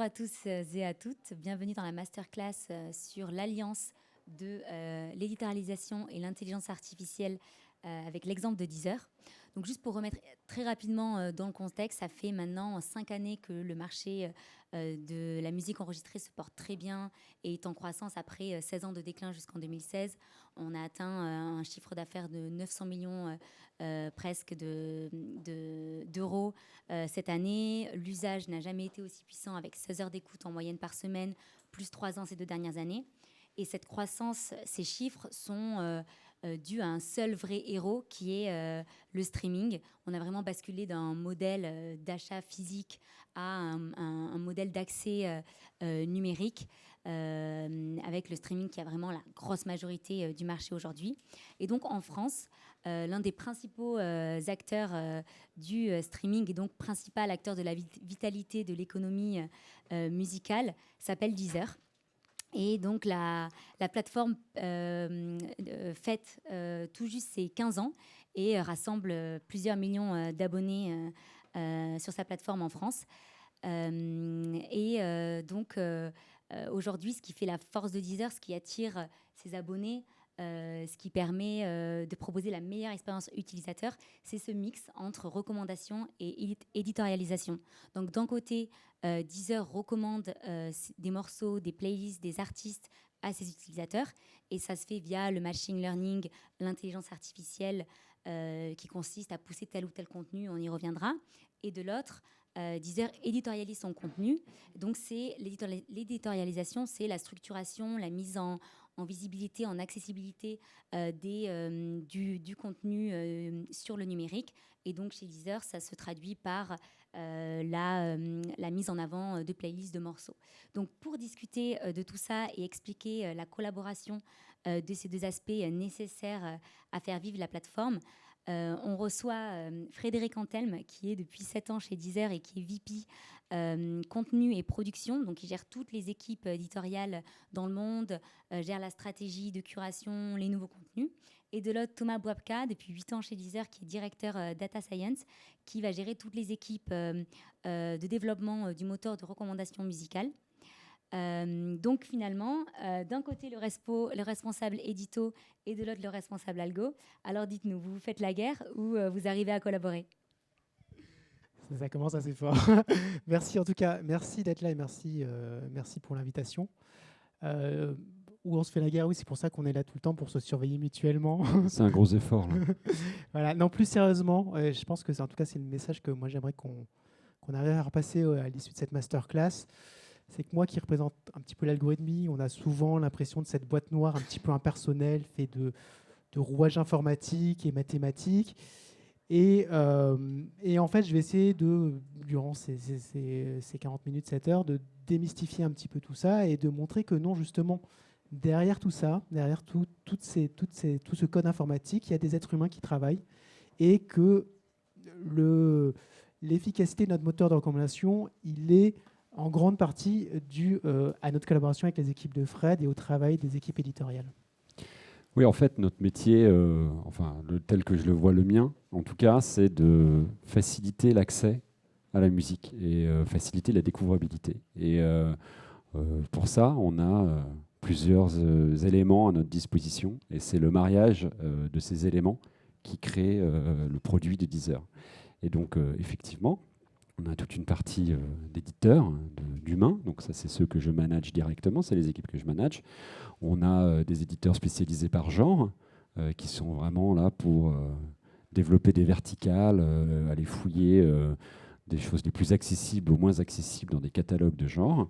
à tous et à toutes. Bienvenue dans la masterclass sur l'alliance de l'éditorialisation et l'intelligence artificielle avec l'exemple de Deezer. Donc juste pour remettre très rapidement dans le contexte, ça fait maintenant 5 années que le marché de la musique enregistrée se porte très bien et est en croissance après 16 ans de déclin jusqu'en 2016. On a atteint un chiffre d'affaires de 900 millions presque d'euros cette année. L'usage n'a jamais été aussi puissant avec 16 heures d'écoute en moyenne par semaine, plus 3 ans ces 2 dernières années. Et cette croissance, ces chiffres sont dus à un seul vrai héros qui est le streaming. On a vraiment basculé d'un modèle d'achat physique à un modèle d'accès numérique avec le streaming qui a vraiment la grosse majorité du marché aujourd'hui. Et donc en France, l'un des principaux acteurs du streaming et donc principal acteur de la vitalité de l'économie musicale s'appelle Deezer. Et donc, la plateforme fête tout juste ses 15 ans et rassemble plusieurs millions d'abonnés sur sa plateforme en France. Aujourd'hui, ce qui fait la force de Deezer, ce qui attire ses abonnés, ce qui permet de proposer la meilleure expérience utilisateur, c'est ce mix entre recommandation et éditorialisation. Donc, d'un côté, Deezer recommande des morceaux, des playlists, des artistes à ses utilisateurs, et ça se fait via le machine learning, l'intelligence artificielle qui consiste à pousser tel ou tel contenu, on y reviendra. Et de l'autre, Deezer éditorialise son contenu. Donc, l'éditorialisation, c'est la structuration, la mise en visibilité, en accessibilité du contenu sur le numérique. Et donc, chez Deezer, ça se traduit par la mise en avant de playlists de morceaux. Donc, pour discuter de tout ça et expliquer la collaboration de ces deux aspects nécessaires à faire vivre la plateforme, on reçoit Frédéric Antelme, qui est depuis 7 ans chez Deezer et qui est VP contenu et production. Donc, il gère toutes les équipes éditoriales dans le monde, gère la stratégie de curation, les nouveaux contenus. Et de l'autre, Thomas Bouabka, depuis 8 ans chez Deezer, qui est directeur Data Science, qui va gérer toutes les équipes de développement du moteur de recommandation musicale. Donc finalement, d'un côté le responsable édito et de l'autre le responsable algo. Alors dites-nous, vous faites la guerre ou vous arrivez à collaborer? Ça commence assez fort. Merci en tout cas, merci d'être là et merci pour l'invitation. Où on se fait la guerre, oui, c'est pour ça qu'on est là tout le temps pour se surveiller mutuellement. C'est un gros effort, là. Voilà. Non, plus sérieusement, je pense que en tout cas c'est le message que moi j'aimerais qu'on arrive à repasser à l'issue de cette masterclass. C'est que moi qui représente un petit peu l'algorithmie, on a souvent l'impression de cette boîte noire un petit peu impersonnelle, faite de rouages informatiques et mathématiques. Et en fait, je vais essayer durant ces 40 minutes, 7 heures, de démystifier un petit peu tout ça et de montrer que non, justement, derrière tout ça, derrière tout ce code informatique, il y a des êtres humains qui travaillent et que l'efficacité de notre moteur de recommandation, il est en grande partie dû à notre collaboration avec les équipes de Fred et au travail des équipes éditoriales. Oui, en fait, notre métier, tel que je le vois le mien, en tout cas, c'est de faciliter l'accès à la musique et faciliter la découvrabilité. Et pour ça, on a plusieurs éléments à notre disposition. Et c'est le mariage de ces éléments qui crée le produit de Deezer. Et donc, effectivement, on a toute une partie d'éditeurs, d'humains. Donc ça, c'est ceux que je manage directement, c'est les équipes que je manage. On a des éditeurs spécialisés par genre, qui sont vraiment là pour développer des verticales, aller fouiller des choses les plus accessibles aux moins accessibles dans des catalogues de genre.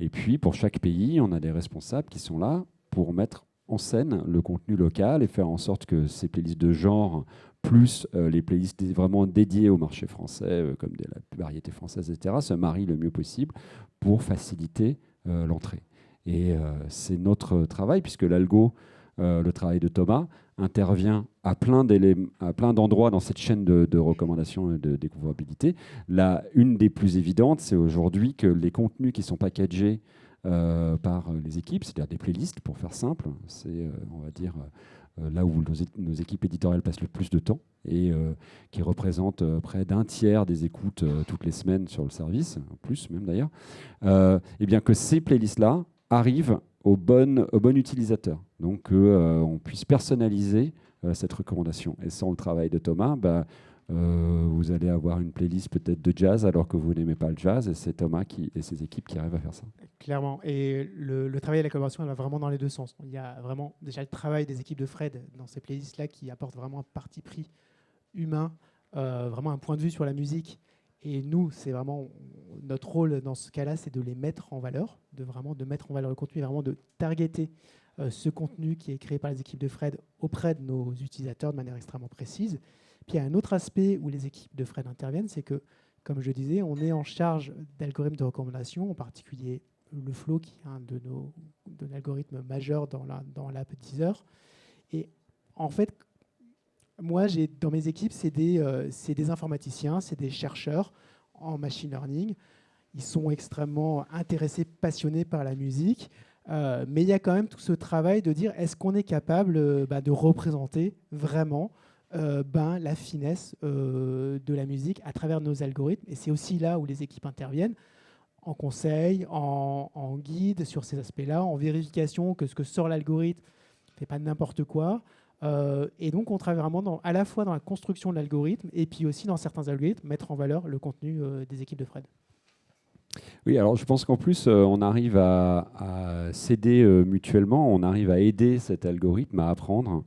Et puis, pour chaque pays, on a des responsables qui sont là pour mettre en scène le contenu local et faire en sorte que ces playlists de genre plus les playlists vraiment dédiées au marché français, comme la variété française, etc., se marient le mieux possible pour faciliter l'entrée. Et c'est notre travail, puisque l'algo, le travail de Thomas, intervient à plein d'endroits dans cette chaîne de recommandation et de découvrabilité. Une des plus évidentes, c'est aujourd'hui que les contenus qui sont packagés par les équipes, c'est-à-dire des playlists, pour faire simple, c'est, on va dire, là où nos équipes éditoriales passent le plus de temps et qui représente près d'un tiers des écoutes toutes les semaines sur le service, plus même d'ailleurs, et bien que ces playlists-là arrivent au bon utilisateur. Donc on puisse personnaliser cette recommandation. Et sans le travail de Thomas, vous allez avoir une playlist peut-être de jazz alors que vous n'aimez pas le jazz, et c'est Thomas et ses équipes qui arrivent à faire ça. Clairement. Et le travail de la collaboration, elle va vraiment dans les deux sens. Il y a vraiment déjà le travail des équipes de Fred dans ces playlists-là qui apporte vraiment un parti pris humain, vraiment un point de vue sur la musique. Et nous, c'est vraiment notre rôle dans ce cas-là, c'est de les mettre en valeur, de mettre en valeur le contenu, vraiment de targeter ce contenu qui est créé par les équipes de Fred auprès de nos utilisateurs de manière extrêmement précise. Puis il y a un autre aspect où les équipes de Fred interviennent, c'est que, comme je disais, on est en charge d'algorithmes de recommandation, en particulier le Flow, qui est un de nos algorithmes majeurs dans l'app Deezer. Et en fait, moi, dans mes équipes, c'est des informaticiens, c'est des chercheurs en machine learning. Ils sont extrêmement intéressés, passionnés par la musique. Mais il y a quand même tout ce travail de dire, est-ce qu'on est capable de représenter vraiment la finesse de la musique à travers nos algorithmes. Et c'est aussi là où les équipes interviennent, en conseil, en guide sur ces aspects-là, en vérification que ce que sort l'algorithme ne fait pas n'importe quoi. Et donc, on travaille vraiment à la fois dans la construction de l'algorithme et puis aussi dans certains algorithmes, mettre en valeur le contenu des équipes de Fred. Oui, alors je pense qu'en plus, on arrive à s'aider mutuellement, on arrive à aider cet algorithme à apprendre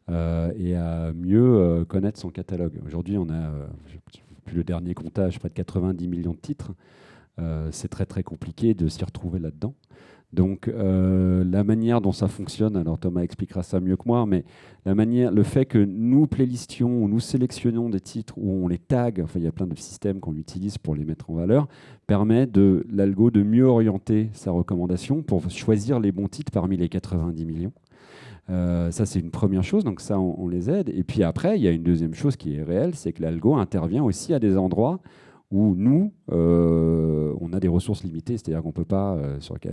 et à mieux connaître son catalogue. Aujourd'hui, on a, depuis le dernier comptage, près de 90 millions de titres. C'est très très compliqué de s'y retrouver là-dedans. Donc la manière dont ça fonctionne, alors Thomas expliquera ça mieux que moi, mais le fait que nous playlistions, nous sélectionnons des titres où on les tag, enfin il y a plein de systèmes qu'on utilise pour les mettre en valeur, permet l'algo de mieux orienter sa recommandation pour choisir les bons titres parmi les 90 millions. Ça, c'est une première chose, donc ça, on les aide. Et puis après, il y a une deuxième chose qui est réelle, c'est que l'algo intervient aussi à des endroits où nous, on a des ressources limitées, c'est-à-dire qu'on peut pas,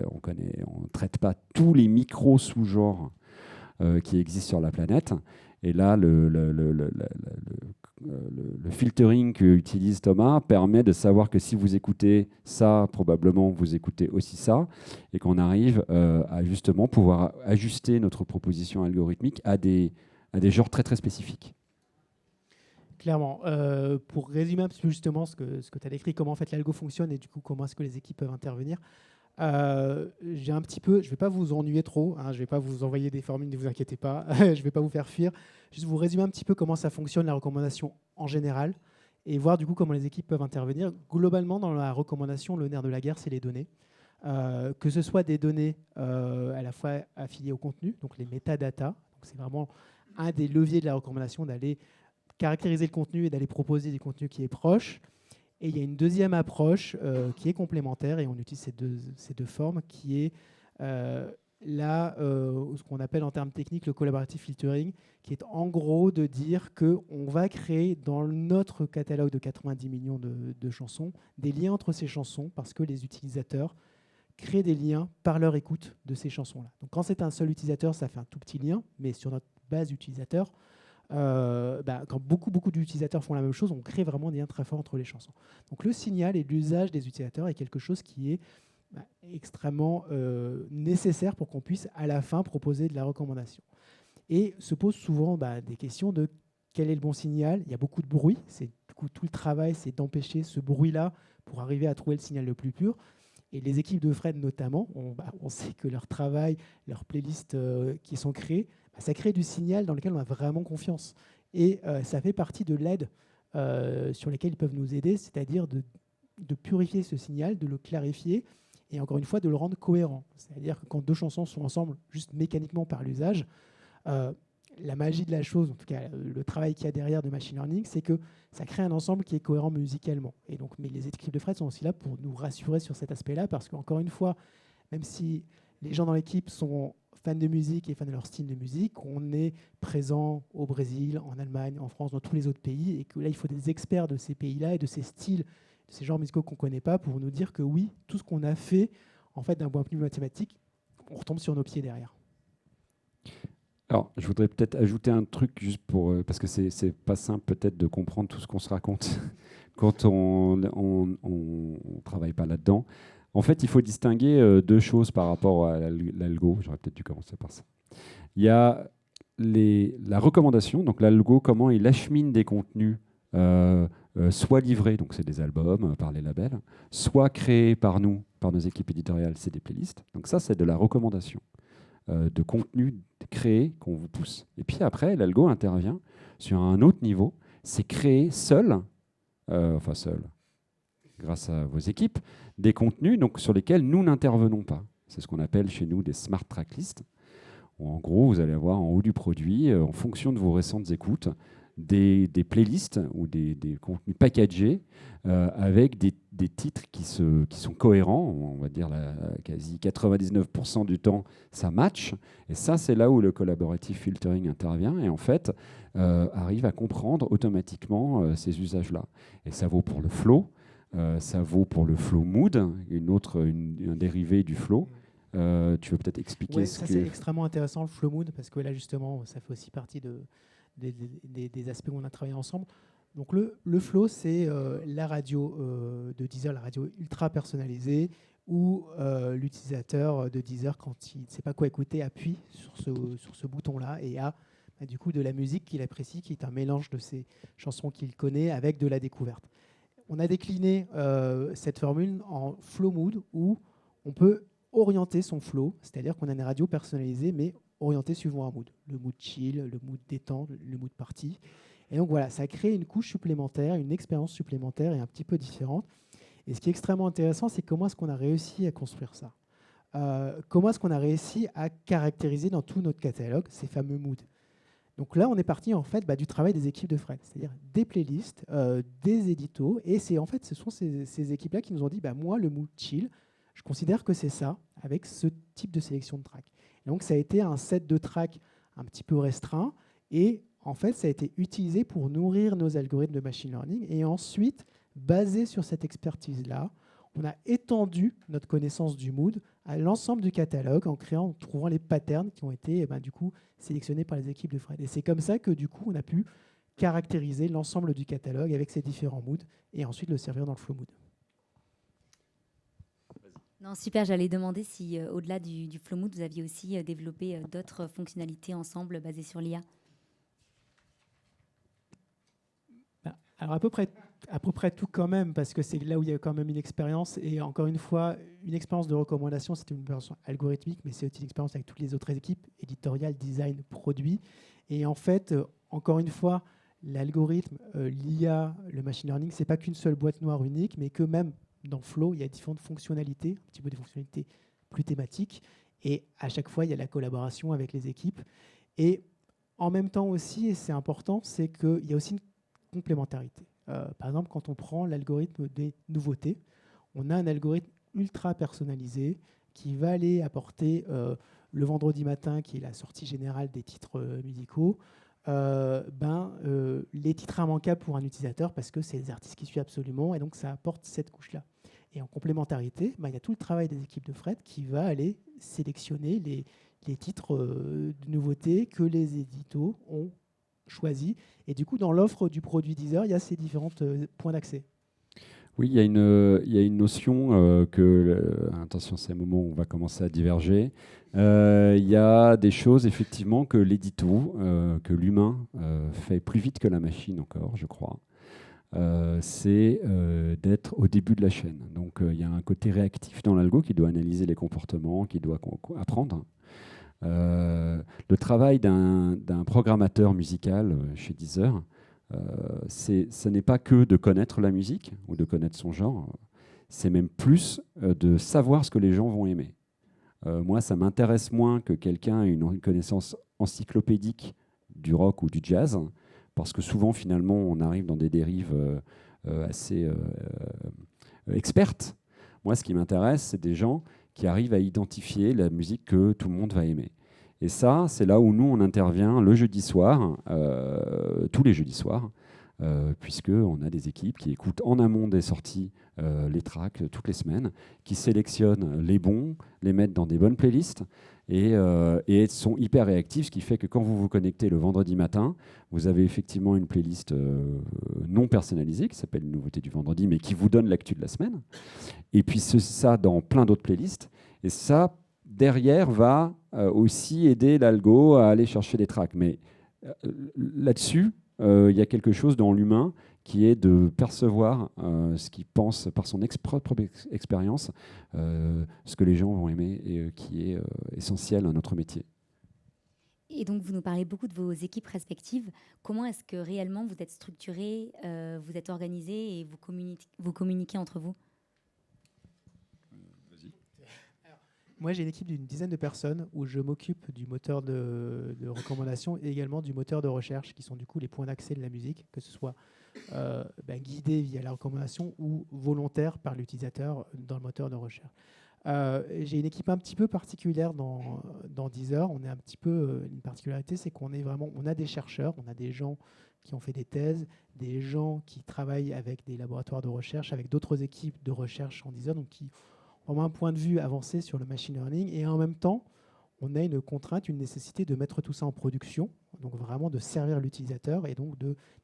on traite pas tous les micro-sous-genres qui existent sur la planète. Et là, le filtering qu'utilise Thomas permet de savoir que si vous écoutez ça, probablement vous écoutez aussi ça, et qu'on arrive à justement pouvoir ajuster notre proposition algorithmique à des genres très très spécifiques. Clairement. Pour résumer un petit peu justement ce que tu as décrit, comment en fait l'algo fonctionne et du coup comment est-ce que les équipes peuvent intervenir, je ne vais pas vous ennuyer trop, hein, je ne vais pas vous envoyer des formules, ne vous inquiétez pas, je ne vais pas vous faire fuir, juste vous résumer un petit peu comment ça fonctionne la recommandation en général et voir du coup comment les équipes peuvent intervenir. Globalement, dans la recommandation, le nerf de la guerre, c'est les données. Que ce soit des données à la fois affiliées au contenu, donc les métadatas, donc c'est vraiment un des leviers de la recommandation d'aller caractériser le contenu et d'aller proposer du contenu qui est proche. Et il y a une deuxième approche qui est complémentaire, et on utilise ces deux formes, qui est ce qu'on appelle en termes techniques le collaborative filtering, qui est en gros de dire qu'on va créer dans notre catalogue de 90 millions de chansons des liens entre ces chansons, parce que les utilisateurs créent des liens par leur écoute de ces chansons-là. Donc quand c'est un seul utilisateur, ça fait un tout petit lien, mais sur notre base utilisateur, quand beaucoup d'utilisateurs font la même chose, on crée vraiment des liens très forts entre les chansons. Donc le signal et l'usage des utilisateurs est quelque chose qui est extrêmement nécessaire pour qu'on puisse à la fin proposer de la recommandation. Et se pose souvent des questions de quel est le bon signal. Il y a beaucoup de bruit, du coup tout le travail c'est d'empêcher ce bruit-là pour arriver à trouver le signal le plus pur. Et les équipes de Fred notamment, on sait que leur travail, leurs playlists qui sont créées, ça crée du signal dans lequel on a vraiment confiance. Et ça fait partie de l'aide sur lesquelles ils peuvent nous aider, c'est-à-dire de purifier ce signal, de le clarifier et encore une fois de le rendre cohérent. C'est-à-dire que quand deux chansons sont ensemble, juste mécaniquement par l'usage, la magie de la chose, en tout cas le travail qu'il y a derrière de machine learning, c'est que ça crée un ensemble qui est cohérent musicalement. Et donc, mais les équipes de Fred sont aussi là pour nous rassurer sur cet aspect-là, parce qu'encore une fois, même si les gens dans l'équipe sont fans de musique et fans de leur style de musique, on est présent au Brésil, en Allemagne, en France, dans tous les autres pays, et que là, il faut des experts de ces pays-là et de ces styles, de ces genres musicaux qu'on ne connaît pas, pour nous dire que oui, tout ce qu'on a fait, en fait, d'un point de vue mathématique, on retombe sur nos pieds derrière. Alors, je voudrais peut-être ajouter un truc juste pour parce que c'est pas simple peut-être de comprendre tout ce qu'on se raconte quand on travaille pas là-dedans. En fait, il faut distinguer deux choses par rapport à l'algo. J'aurais peut-être dû commencer par ça. Il y a la recommandation, donc l'algo, comment il achemine des contenus, soit livrés, donc c'est des albums par les labels, soit créés par nous, par nos équipes éditoriales, c'est des playlists. Donc ça, c'est de la recommandation de contenu créé qu'on vous pousse. Et puis après, l'algo intervient sur un autre niveau, c'est créer seul, grâce à vos équipes, des contenus donc, sur lesquels nous n'intervenons pas. C'est ce qu'on appelle chez nous des smart tracklists. En gros, vous allez avoir en haut du produit, en fonction de vos récentes écoutes, des playlists ou des contenus packagés avec des titres qui sont cohérents. On va dire quasi 99% du temps, ça match. Et ça, c'est là où le collaborative filtering intervient et en fait arrive à comprendre automatiquement ces usages-là. Et ça vaut pour le flow, ça vaut pour le flow mood, un dérivé du flow. Tu veux peut-être expliquer ça c'est extrêmement intéressant le flow mood parce que là justement ça fait aussi partie des aspects où on a travaillé ensemble. Donc le flow c'est la radio de Deezer, la radio ultra personnalisée où l'utilisateur de Deezer quand il ne sait pas quoi écouter appuie sur ce bouton là et a du coup de la musique qu'il apprécie qui est un mélange de ses chansons qu'il connaît avec de la découverte. On a décliné cette formule en flow mood où on peut orienter son flow, c'est-à-dire qu'on a une radio personnalisée, mais orientée suivant un mood. Le mood chill, le mood détente, le mood party. Et donc voilà, ça crée une couche supplémentaire, une expérience supplémentaire et un petit peu différente. Et ce qui est extrêmement intéressant, c'est comment est-ce qu'on a réussi à construire ça. Comment est-ce qu'on a réussi à caractériser dans tout notre catalogue ces fameux moods. Donc là, on est parti en fait du travail des équipes de Fred, c'est-à-dire des playlists, des éditos. Et ce sont ces équipes-là qui nous ont dit, moi, le mood chill, je considère que c'est ça, avec ce type de sélection de tracks. Et donc, ça a été un set de tracks un petit peu restreint. Et en fait, ça a été utilisé pour nourrir nos algorithmes de machine learning. Et ensuite, basé sur cette expertise-là, on a étendu notre connaissance du mood à l'ensemble du catalogue en trouvant les patterns qui ont été du coup, sélectionnés par les équipes de Fred. Et c'est comme ça que du coup, on a pu caractériser l'ensemble du catalogue avec ces différents moods et ensuite le servir dans le flow mood. Non, super, j'allais demander si, au-delà du flow mood, vous aviez aussi développé d'autres fonctionnalités ensemble basées sur l'IA. Alors à peu près tout quand même, parce que c'est là où il y a quand même une expérience. Et encore une fois, une expérience de recommandation, c'est une expérience algorithmique, mais c'est aussi une expérience avec toutes les autres équipes, éditorial, design, produit. Et en fait, encore une fois, l'algorithme, l'IA, le machine learning, c'est pas qu'une seule boîte noire unique, mais que même dans Flow, il y a différentes fonctionnalités, un petit peu des fonctionnalités plus thématiques. Et à chaque fois, il y a la collaboration avec les équipes. Et en même temps aussi, et c'est important, c'est qu'il y a aussi une complémentarité. Par exemple, quand on prend l'algorithme des nouveautés, on a un algorithme ultra personnalisé qui va aller apporter le vendredi matin, qui est la sortie générale des titres musicaux, les titres immanquables pour un utilisateur parce que c'est les artistes qui suivent absolument et donc ça apporte cette couche-là. Et en complémentarité, il y a tout le travail des équipes de Fred qui va aller sélectionner les titres de nouveautés que les éditos ont choisis. Et du coup, dans l'offre du produit Deezer, il y a ces différents points d'accès. Oui, il y a une notion attention, c'est un moment où on va commencer à diverger. Il y a des choses, effectivement, que l'édito, que l'humain fait plus vite que la machine encore, je crois. C'est d'être au début de la chaîne. Donc, il y a un côté réactif dans l'algo qui doit analyser les comportements, qui doit apprendre. Le travail d'un programmateur musical chez Deezer, ce n'est pas que de connaître la musique ou de connaître son genre, c'est même plus de savoir ce que les gens vont aimer. Moi, ça m'intéresse moins que quelqu'un ait une connaissance encyclopédique du rock ou du jazz, parce que souvent, finalement, on arrive dans des dérives assez expertes. Moi, ce qui m'intéresse, c'est des gens qui arrivent à identifier la musique que tout le monde va aimer. Et ça, c'est là où nous, on intervient le jeudi soir, tous les jeudis soirs, puisqu'on a des équipes qui écoutent en amont des sorties les tracks toutes les semaines, qui sélectionnent les bons, les mettent dans des bonnes playlists, et sont hyper réactifs, ce qui fait que quand vous vous connectez le vendredi matin, vous avez effectivement une playlist non personnalisée qui s'appelle une nouveauté du vendredi, mais qui vous donne l'actu de la semaine. Et puis ça dans plein d'autres playlists. Et ça, derrière, va aussi aider l'algo à aller chercher des tracks. Mais là-dessus, il y a quelque chose dans l'humain qui est de percevoir ce qu'il pense par son propre expérience, ce que les gens vont aimer et qui est essentiel à notre métier. Et donc, vous nous parlez beaucoup de vos équipes respectives. Comment est-ce que réellement vous êtes structurés, vous êtes organisés et vous communiquez entre vous ? Moi, j'ai une équipe d'une dizaine de personnes où je m'occupe du moteur de recommandation et également du moteur de recherche, qui sont du coup les points d'accès de la musique, que ce soit guidés via la recommandation ou volontaires par l'utilisateur dans le moteur de recherche. J'ai une équipe un petit peu particulière dans Deezer. On est un petit peu une particularité, c'est qu'on a des chercheurs, on a des gens qui ont fait des thèses, des gens qui travaillent avec des laboratoires de recherche, avec d'autres équipes de recherche en Deezer, donc qui ont un point de vue avancé sur le machine learning, et en même temps, on a une contrainte, une nécessité de mettre tout ça en production, donc vraiment de servir l'utilisateur et donc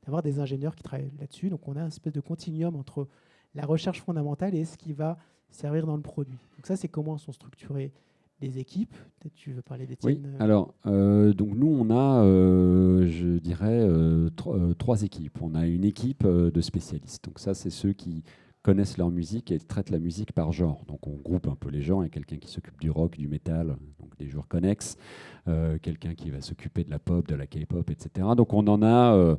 d'avoir des ingénieurs qui travaillent là-dessus. Donc on a une espèce de continuum entre la recherche fondamentale et ce qui va servir dans le produit. Donc ça, c'est comment sont structurées les équipes. Peut-être tu veux parler d'Étienne. Oui, alors, donc nous, on a, je dirais, trois équipes. On a une équipe de spécialistes. Donc ça, c'est ceux qui connaissent leur musique et traitent la musique par genre. Donc on groupe un peu les genres. Il y a quelqu'un qui s'occupe du rock, du métal, donc des genres connexes, quelqu'un qui va s'occuper de la pop, de la K-pop, etc. Donc on en a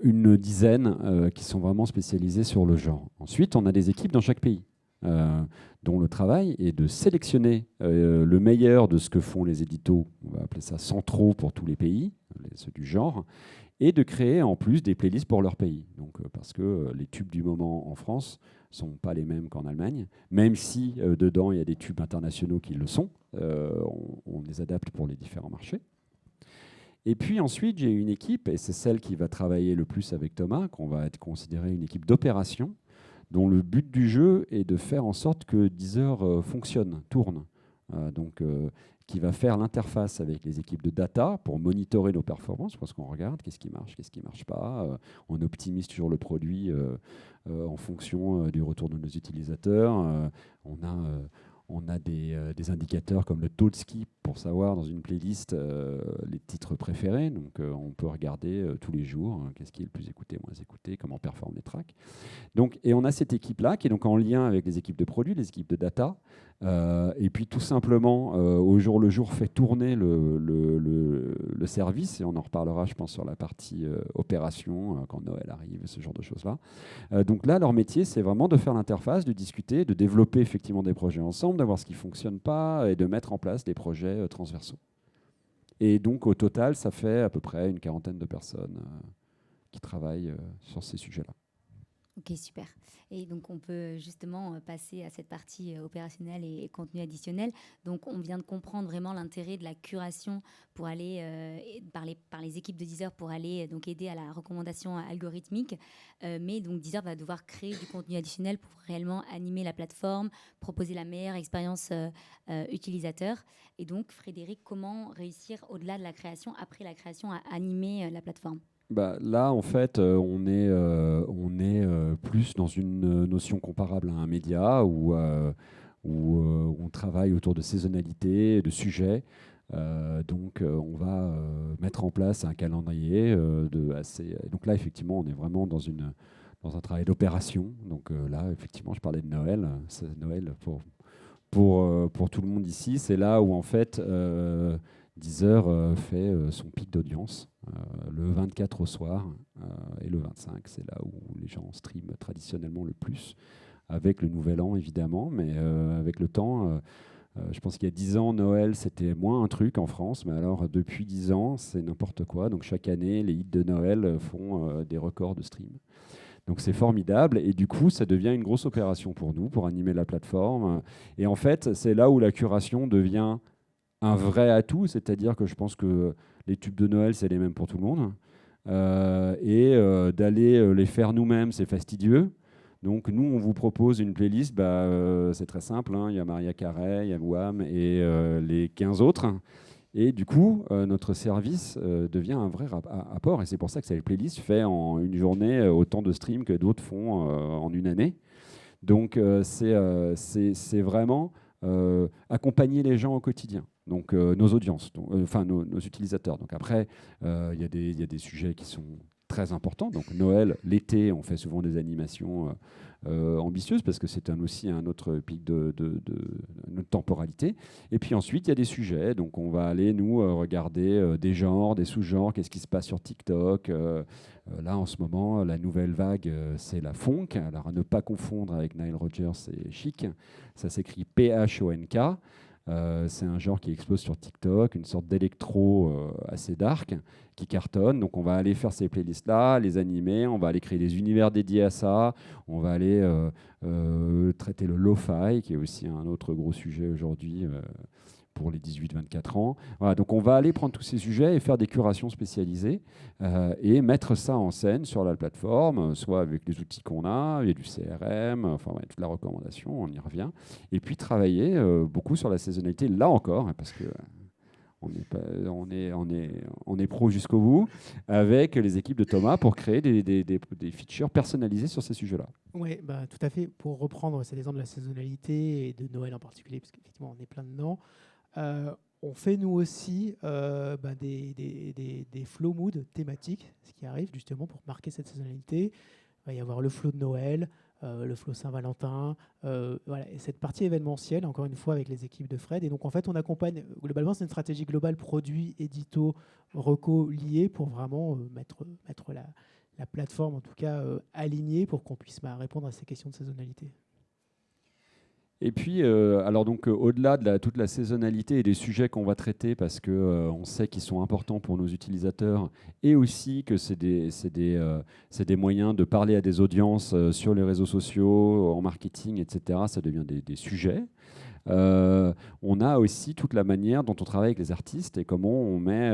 une dizaine qui sont vraiment spécialisés sur le genre. Ensuite, on a des équipes dans chaque pays dont le travail est de sélectionner le meilleur de ce que font les éditos, on va appeler ça centraux pour tous les pays, ceux du genre, et de créer en plus des playlists pour leur pays. Donc, parce que les tubes du moment en France ne sont pas les mêmes qu'en Allemagne, même si dedans il y a des tubes internationaux qui le sont, on les adapte pour les différents marchés. Et puis ensuite, j'ai une équipe, et c'est celle qui va travailler le plus avec Thomas, qu'on va être considéré une équipe d'opération, dont le but du jeu est de faire en sorte que Deezer fonctionne, tourne. Qui va faire l'interface avec les équipes de data pour monitorer nos performances, parce qu'on regarde qu'est-ce qui marche pas. On optimise toujours le produit en fonction du retour de nos utilisateurs. On a des indicateurs comme le taux de skip pour savoir dans une playlist les titres préférés. Donc on peut regarder tous les jours qu'est-ce qui est le plus écouté, moins écouté, comment performent les tracks. Donc, et on a cette équipe-là qui est donc en lien avec les équipes de produits, les équipes de data. Et puis tout simplement, au jour le jour, fait tourner le service. Et on en reparlera, je pense, sur la partie opération, quand Noël arrive, ce genre de choses-là. Donc là, leur métier, c'est vraiment de faire l'interface, de discuter, de développer effectivement des projets ensemble, d'avoir ce qui ne fonctionne pas et de mettre en place des projets transversaux. Et donc, au total, ça fait à peu près une quarantaine de personnes qui travaillent sur ces sujets-là. Ok, super. Et donc, on peut justement passer à cette partie opérationnelle et contenu additionnel. Donc, on vient de comprendre vraiment l'intérêt de la curation pour aller, par les équipes de Deezer pour aller donc aider à la recommandation algorithmique. Mais donc, Deezer va devoir créer du contenu additionnel pour réellement animer la plateforme, proposer la meilleure expérience utilisateur. Et donc, Frédéric, comment réussir au-delà de la création, après la création, à animer la plateforme ? Là, en fait, on est plus dans une notion comparable à un média où on travaille autour de saisonnalité, de sujets. Donc, on va mettre en place un calendrier Donc là, effectivement, on est vraiment dans un travail d'opération. Donc là, effectivement, je parlais de Noël. C'est Noël pour tout le monde ici. C'est là où, en fait, Deezer fait son pic d'audience. Le 24 au soir et le 25, c'est là où les gens streament traditionnellement le plus, avec le Nouvel An évidemment, mais avec le temps, je pense qu'il y a 10 ans, Noël c'était moins un truc en France, mais alors depuis 10 ans, c'est n'importe quoi. Donc chaque année, les hits de Noël font des records de stream. Donc c'est formidable et du coup, ça devient une grosse opération pour nous, pour animer la plateforme. Et en fait, c'est là où la curation devient un vrai atout, c'est-à-dire que je pense que les tubes de Noël, c'est les mêmes pour tout le monde. d'aller les faire nous-mêmes, c'est fastidieux. Donc nous, on vous propose une playlist, c'est très simple, hein, il y a Maria Carey, il y a Wham et les 15 autres. Et du coup, notre service devient un vrai apport. Et c'est pour ça que cette playlist fait en une journée autant de streams que d'autres font en une année. Donc c'est vraiment accompagner les gens au quotidien. Donc nos audiences, nos utilisateurs. Donc après, il y a des sujets qui sont très importants. Donc Noël, l'été, on fait souvent des animations ambitieuses parce que c'est aussi un autre pic de notre temporalité. Et puis ensuite, il y a des sujets. Donc on va aller, nous, regarder des genres, des sous-genres, qu'est-ce qui se passe sur TikTok. Là, en ce moment, la nouvelle vague, c'est la funk. Alors à ne pas confondre avec Nile Rodgers et Chic. Ça s'écrit P-H-O-N-K. C'est un genre qui explose sur TikTok, une sorte d'électro assez dark qui cartonne. Donc on va aller faire ces playlists-là, les animer, on va aller créer des univers dédiés à ça, on va aller traiter le lo-fi, qui est aussi un autre gros sujet aujourd'hui pour les 18-24 ans. Voilà, donc on va aller prendre tous ces sujets et faire des curations spécialisées et mettre ça en scène sur la plateforme, soit avec les outils qu'on a, il y a du CRM, enfin ouais, toute la recommandation, on y revient. Et puis travailler beaucoup sur la saisonnalité, là encore, hein, parce que on est pro jusqu'au bout, avec les équipes de Thomas pour créer des features personnalisées sur ces sujets-là. Oui, tout à fait. Pour reprendre cet exemple de la saisonnalité et de Noël en particulier, parce qu'effectivement, on est plein dedans, on fait nous aussi des flow mood thématiques, ce qui arrive justement pour marquer cette saisonnalité. Il va y avoir le flow de Noël, le flow Saint-Valentin, voilà. Et cette partie événementielle, encore une fois, avec les équipes de Fred. Et donc, en fait, on accompagne, globalement, c'est une stratégie globale produit, édito, reco liée pour vraiment mettre la plateforme, en tout cas, alignée pour qu'on puisse répondre à ces questions de saisonnalité. Et puis, alors donc, au-delà de toute la saisonnalité et des sujets qu'on va traiter, parce que on sait qu'ils sont importants pour nos utilisateurs, et aussi que c'est des moyens de parler à des audiences sur les réseaux sociaux, en marketing, etc. Ça devient des sujets. On a aussi toute la manière dont on travaille avec les artistes et comment on met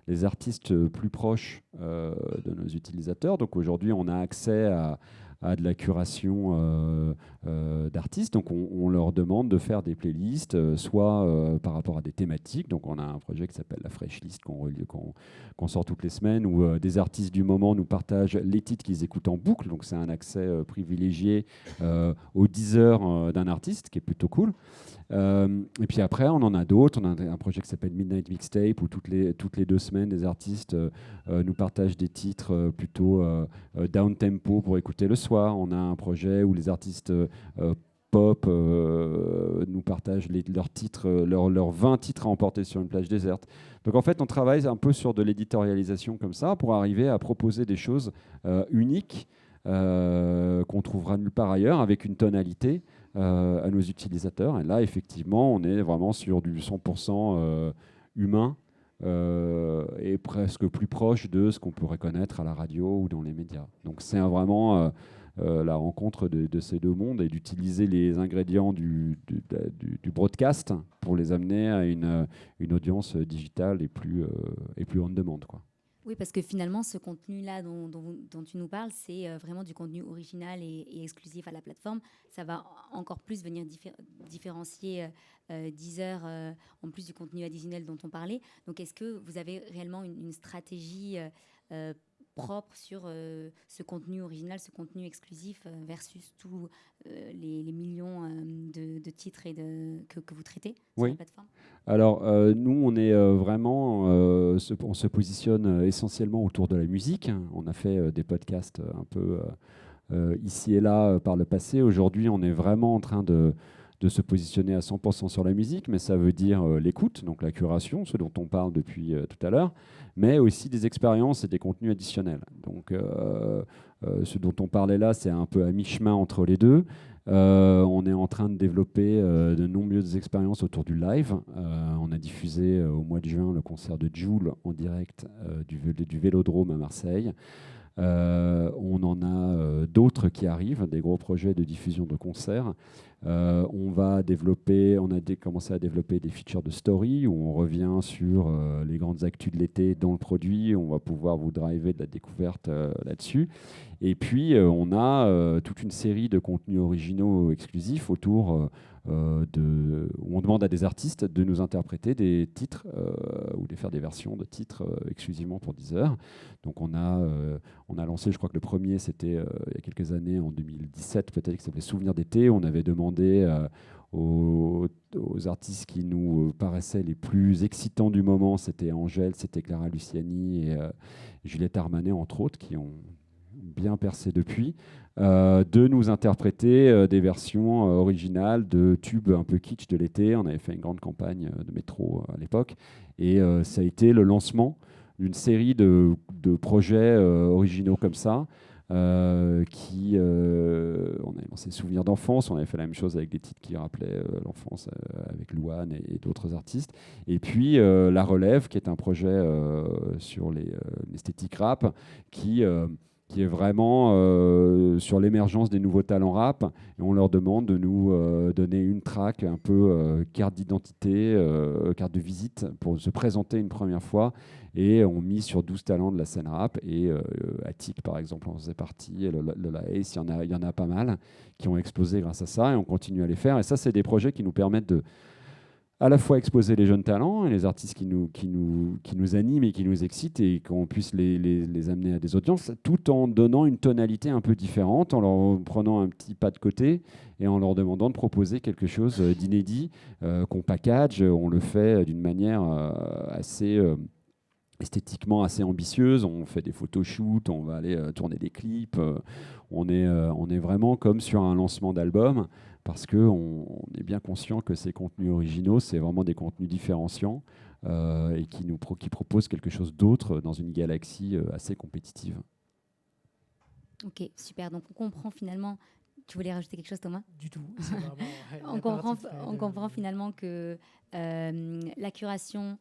les artistes plus proches de nos utilisateurs. Donc aujourd'hui, on a accès à de la curation d'artistes. Donc on leur demande de faire des playlists, soit par rapport à des thématiques. Donc on a un projet qui s'appelle la Fresh List qu'on sort toutes les semaines, où des artistes du moment nous partagent les titres qu'ils écoutent en boucle. Donc c'est un accès privilégié aux 10 heures d'un artiste, qui est plutôt cool. Et puis après, on en a d'autres. On a un projet qui s'appelle Midnight Mixtape, où toutes les 2 semaines, des artistes nous partagent des titres plutôt down tempo pour écouter le soir. On a un projet où les artistes pop nous partagent leurs titres, leurs 20 titres à emporter sur une plage déserte. Donc en fait, on travaille un peu sur de l'éditorialisation comme ça pour arriver à proposer des choses uniques qu'on trouvera nulle part ailleurs, avec une tonalité à nos utilisateurs. Et là, effectivement, on est vraiment sur du 100% humain et presque plus proche de ce qu'on pourrait connaître à la radio ou dans les médias. Donc c'est vraiment la rencontre de ces deux mondes, et d'utiliser les ingrédients du broadcast pour les amener à une audience digitale et plus on demande, quoi. Oui, parce que finalement, ce contenu-là dont tu nous parles, c'est vraiment du contenu original et exclusif à la plateforme. Ça va encore plus venir différencier Deezer, en plus du contenu additionnel dont on parlait. Donc, est-ce que vous avez réellement une stratégie propre sur ce contenu original, ce contenu exclusif versus tous les millions de titres que vous traitez sur la plateforme? Alors, nous, on est vraiment, on se positionne essentiellement autour de la musique. On a fait des podcasts un peu ici et là par le passé. Aujourd'hui, on est vraiment en train de se positionner à 100% sur la musique, mais ça veut dire l'écoute, donc la curation, ce dont on parle depuis tout à l'heure, mais aussi des expériences et des contenus additionnels. Donc, ce dont on parlait là, c'est un peu à mi-chemin entre les deux. On est en train de développer de nombreuses expériences autour du live. On a diffusé au mois de juin le concert de Jul en direct du Vélodrome à Marseille. On en a d'autres qui arrivent, des gros projets de diffusion de concerts. On a commencé à développer des features de story où on revient sur les grandes actus de l'été dans le produit. On va pouvoir vous driver de la découverte là-dessus. Et puis, on a toute une série de contenus originaux exclusifs autour où on demande à des artistes de nous interpréter des titres ou de faire des versions de titres exclusivement pour Deezer. Donc, on a lancé, je crois que le premier, c'était il y a quelques années, en 2017, peut-être, qui s'appelait Souvenir d'été. On avait demandé aux artistes qui nous paraissaient les plus excitants du moment, c'était Angèle, c'était Clara Luciani et Juliette Armanet, entre autres, qui ont bien percé depuis, de nous interpréter des versions originales de tubes un peu kitsch de l'été. On avait fait une grande campagne de métro à l'époque, et ça a été le lancement d'une série de projets originaux comme ça. On avait lancé Souvenirs d'enfance, on avait fait la même chose avec des titres qui rappelaient l'enfance avec Louane et d'autres artistes. Et puis La Relève, qui est un projet sur l'esthétique rap, qui est vraiment sur l'émergence des nouveaux talents rap. Et on leur demande de nous donner une track un peu carte d'identité, carte de visite, pour se présenter une première fois. Et on mise sur 12 talents de la scène rap. Et Attic, par exemple, en faisait partie. Et Lola Ace, il y en a pas mal qui ont explosé grâce à ça. Et on continue à les faire. Et ça, c'est des projets qui nous permettent de à la fois exposer les jeunes talents et les artistes qui nous animent et qui nous excitent, et qu'on puisse les amener à des audiences, tout en donnant une tonalité un peu différente, en leur prenant un petit pas de côté et en leur demandant de proposer quelque chose d'inédit, qu'on package. On le fait d'une manière assez esthétiquement assez ambitieuse. On fait des photoshoots, on va aller tourner des clips. On est vraiment comme sur un lancement d'album, parce qu'on est bien conscient que ces contenus originaux, c'est vraiment des contenus différenciants et qui proposent quelque chose d'autre dans une galaxie assez compétitive. Ok, super. Donc on comprend finalement... Tu voulais rajouter quelque chose, Thomas ? Du tout. On comprend finalement que la curation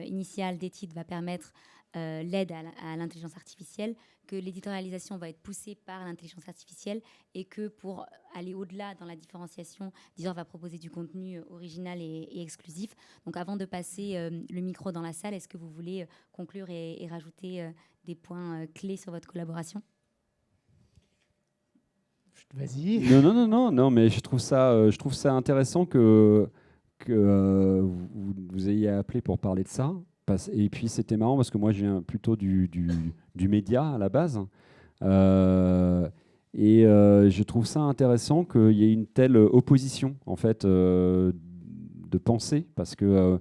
initiale des titres va permettre l'aide à l'intelligence artificielle, que l'éditorialisation va être poussée par l'intelligence artificielle, et que pour aller au-delà dans la différenciation, Deezer va proposer du contenu original et exclusif. Donc avant de passer le micro dans la salle, est-ce que vous voulez conclure et rajouter des points clés sur votre collaboration ? Vas-y. Non, mais je trouve ça intéressant que vous ayez appelé pour parler de ça. Et puis c'était marrant parce que moi je viens plutôt du média à la base. Je trouve ça intéressant qu'il y ait une telle opposition en fait de pensée, parce que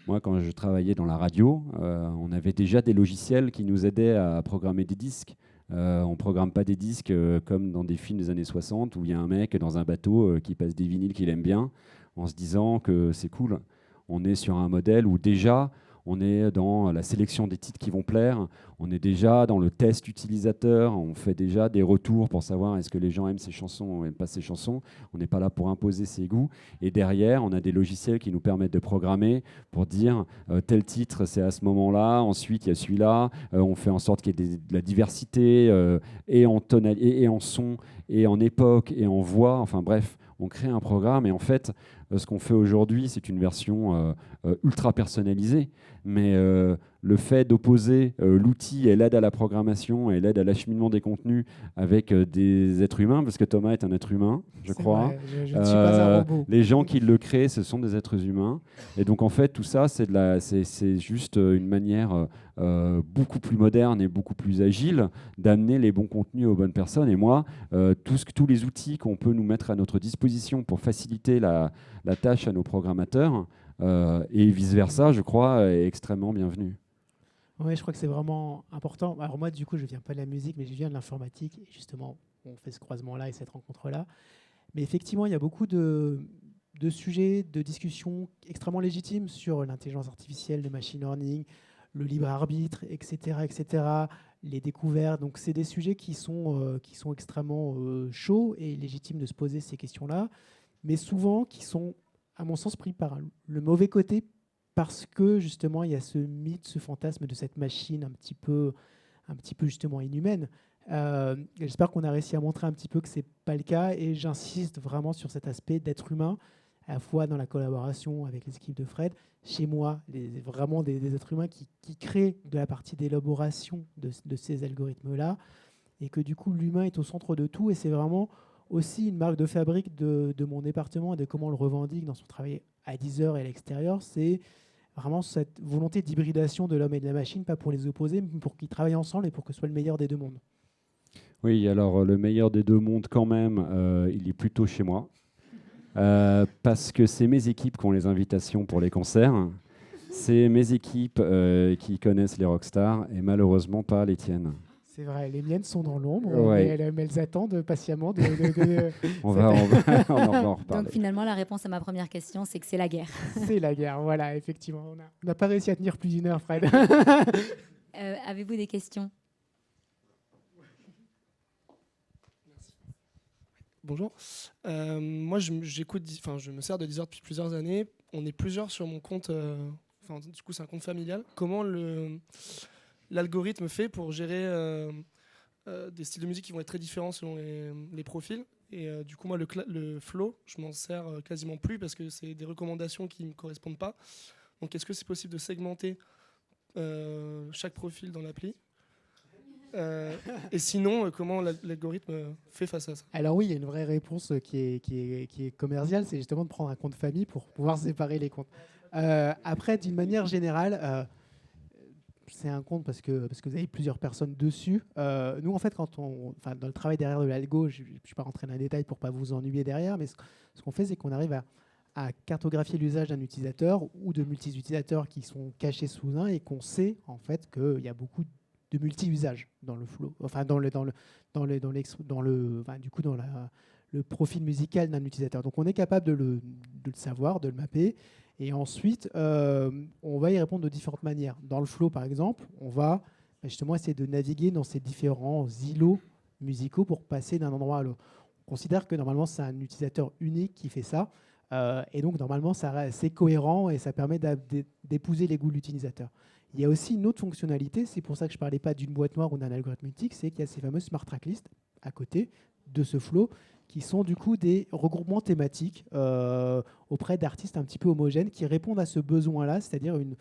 moi quand je travaillais dans la radio, on avait déjà des logiciels qui nous aidaient à programmer des disques. On ne programme pas des disques comme dans des films des années 60 où il y a un mec dans un bateau qui passe des vinyles qu'il aime bien en se disant que c'est cool. On est sur un modèle où déjà on est dans la sélection des titres qui vont plaire, on est déjà dans le test utilisateur, on fait déjà des retours pour savoir est-ce que les gens aiment ces chansons ou n'aiment pas ces chansons. On n'est pas là pour imposer ses goûts. Et derrière, on a des logiciels qui nous permettent de programmer pour dire tel titre, c'est à ce moment-là, ensuite il y a celui-là, on fait en sorte qu'il y ait de la diversité et en tonalité, et en son, et en époque, et en voix, enfin bref. On crée un programme, et en fait, ce qu'on fait aujourd'hui, c'est une version ultra personnalisée. Mais le fait d'opposer l'outil et l'aide à la programmation et l'aide à l'acheminement des contenus avec des êtres humains, parce que Thomas est un être humain, je crois. Vrai, je ne suis pas un robot. Les gens qui le créent, ce sont des êtres humains. Et donc, en fait, tout ça, c'est juste une manière beaucoup plus moderne et beaucoup plus agile d'amener les bons contenus aux bonnes personnes. Et moi, tous les outils qu'on peut nous mettre à notre disposition pour faciliter la tâche à nos programmateurs, et vice-versa, je crois, est extrêmement bienvenu. Oui, je crois que c'est vraiment important. Alors moi, du coup, je ne viens pas de la musique, mais je viens de l'informatique. Et justement, on fait ce croisement-là et cette rencontre-là. Mais effectivement, il y a beaucoup de sujets, de discussions extrêmement légitimes sur l'intelligence artificielle, le machine learning, le libre arbitre, etc., etc., les découvertes. Donc, c'est des sujets qui sont extrêmement chauds et légitimes de se poser ces questions-là, mais souvent qui sont, à mon sens, pris par le mauvais côté, parce que justement il y a ce mythe, ce fantasme de cette machine un petit peu justement inhumaine, J'espère qu'on a réussi à montrer un petit peu que ce n'est pas le cas, et j'insiste vraiment sur cet aspect d'être humain, à la fois dans la collaboration avec les équipes de Fred, chez moi, vraiment des êtres humains qui créent de la partie d'élaboration de ces algorithmes-là, et que du coup l'humain est au centre de tout, et c'est vraiment aussi une marque de fabrique de mon département et de comment on le revendique dans son travail à 10 heures et à l'extérieur. C'est vraiment cette volonté d'hybridation de l'homme et de la machine, pas pour les opposer, mais pour qu'ils travaillent ensemble et pour que ce soit le meilleur des deux mondes. Oui, alors le meilleur des deux mondes quand même, il est plutôt chez moi. Parce que c'est mes équipes qui ont les invitations pour les concerts. C'est mes équipes qui connaissent les rockstars et malheureusement pas les tiennes. C'est vrai, les miennes sont dans l'ombre, Ouais. mais elles attendent patiemment on va en reparler. Donc finalement, la réponse à ma première question, c'est que c'est la guerre. C'est la guerre, voilà, effectivement. On n'a pas réussi à tenir plus d'une heure, Fred. Avez-vous des questions? Bonjour. Moi, je me sers de Deezer depuis plusieurs années. On est plusieurs sur mon compte. Du coup, c'est un compte familial. Comment l'algorithme fait pour gérer des styles de musique qui vont être très différents selon les profils? Et du coup, moi, le flow, je m'en sers quasiment plus parce que c'est des recommandations qui ne me correspondent pas. Donc, est-ce que c'est possible de segmenter chaque profil dans l'appli? Et sinon, comment l'algorithme fait face à ça? Alors oui, il y a une vraie réponse qui est commerciale, c'est justement de prendre un compte famille pour pouvoir séparer les comptes. Après, d'une manière générale, c'est un compte parce que vous avez plusieurs personnes dessus. Nous, en fait, dans le travail derrière de l'algo, je ne suis pas rentré dans les détails pour ne pas vous ennuyer derrière, mais ce qu'on fait, c'est qu'on arrive à cartographier l'usage d'un utilisateur ou de multi-utilisateurs qui sont cachés sous un, et qu'on sait en fait qu'il y a beaucoup de multi-usages dans le flow, enfin le profil musical d'un utilisateur. Donc on est capable de le savoir, de le mapper, et ensuite on va y répondre de différentes manières. Dans le flow, par exemple, on va justement essayer de naviguer dans ces différents îlots musicaux pour passer d'un endroit à l'autre. On considère que normalement c'est un utilisateur unique qui fait ça, et donc normalement c'est cohérent et ça permet d'épouser les goûts de l'utilisateur. Il y a aussi une autre fonctionnalité, c'est pour ça que je ne parlais pas d'une boîte noire ou d'un algorithme mythique, c'est qu'il y a ces fameuses smart tracklists à côté de ce flow, qui sont du coup des regroupements thématiques auprès d'artistes un petit peu homogènes qui répondent à ce besoin-là, c'est-à-dire une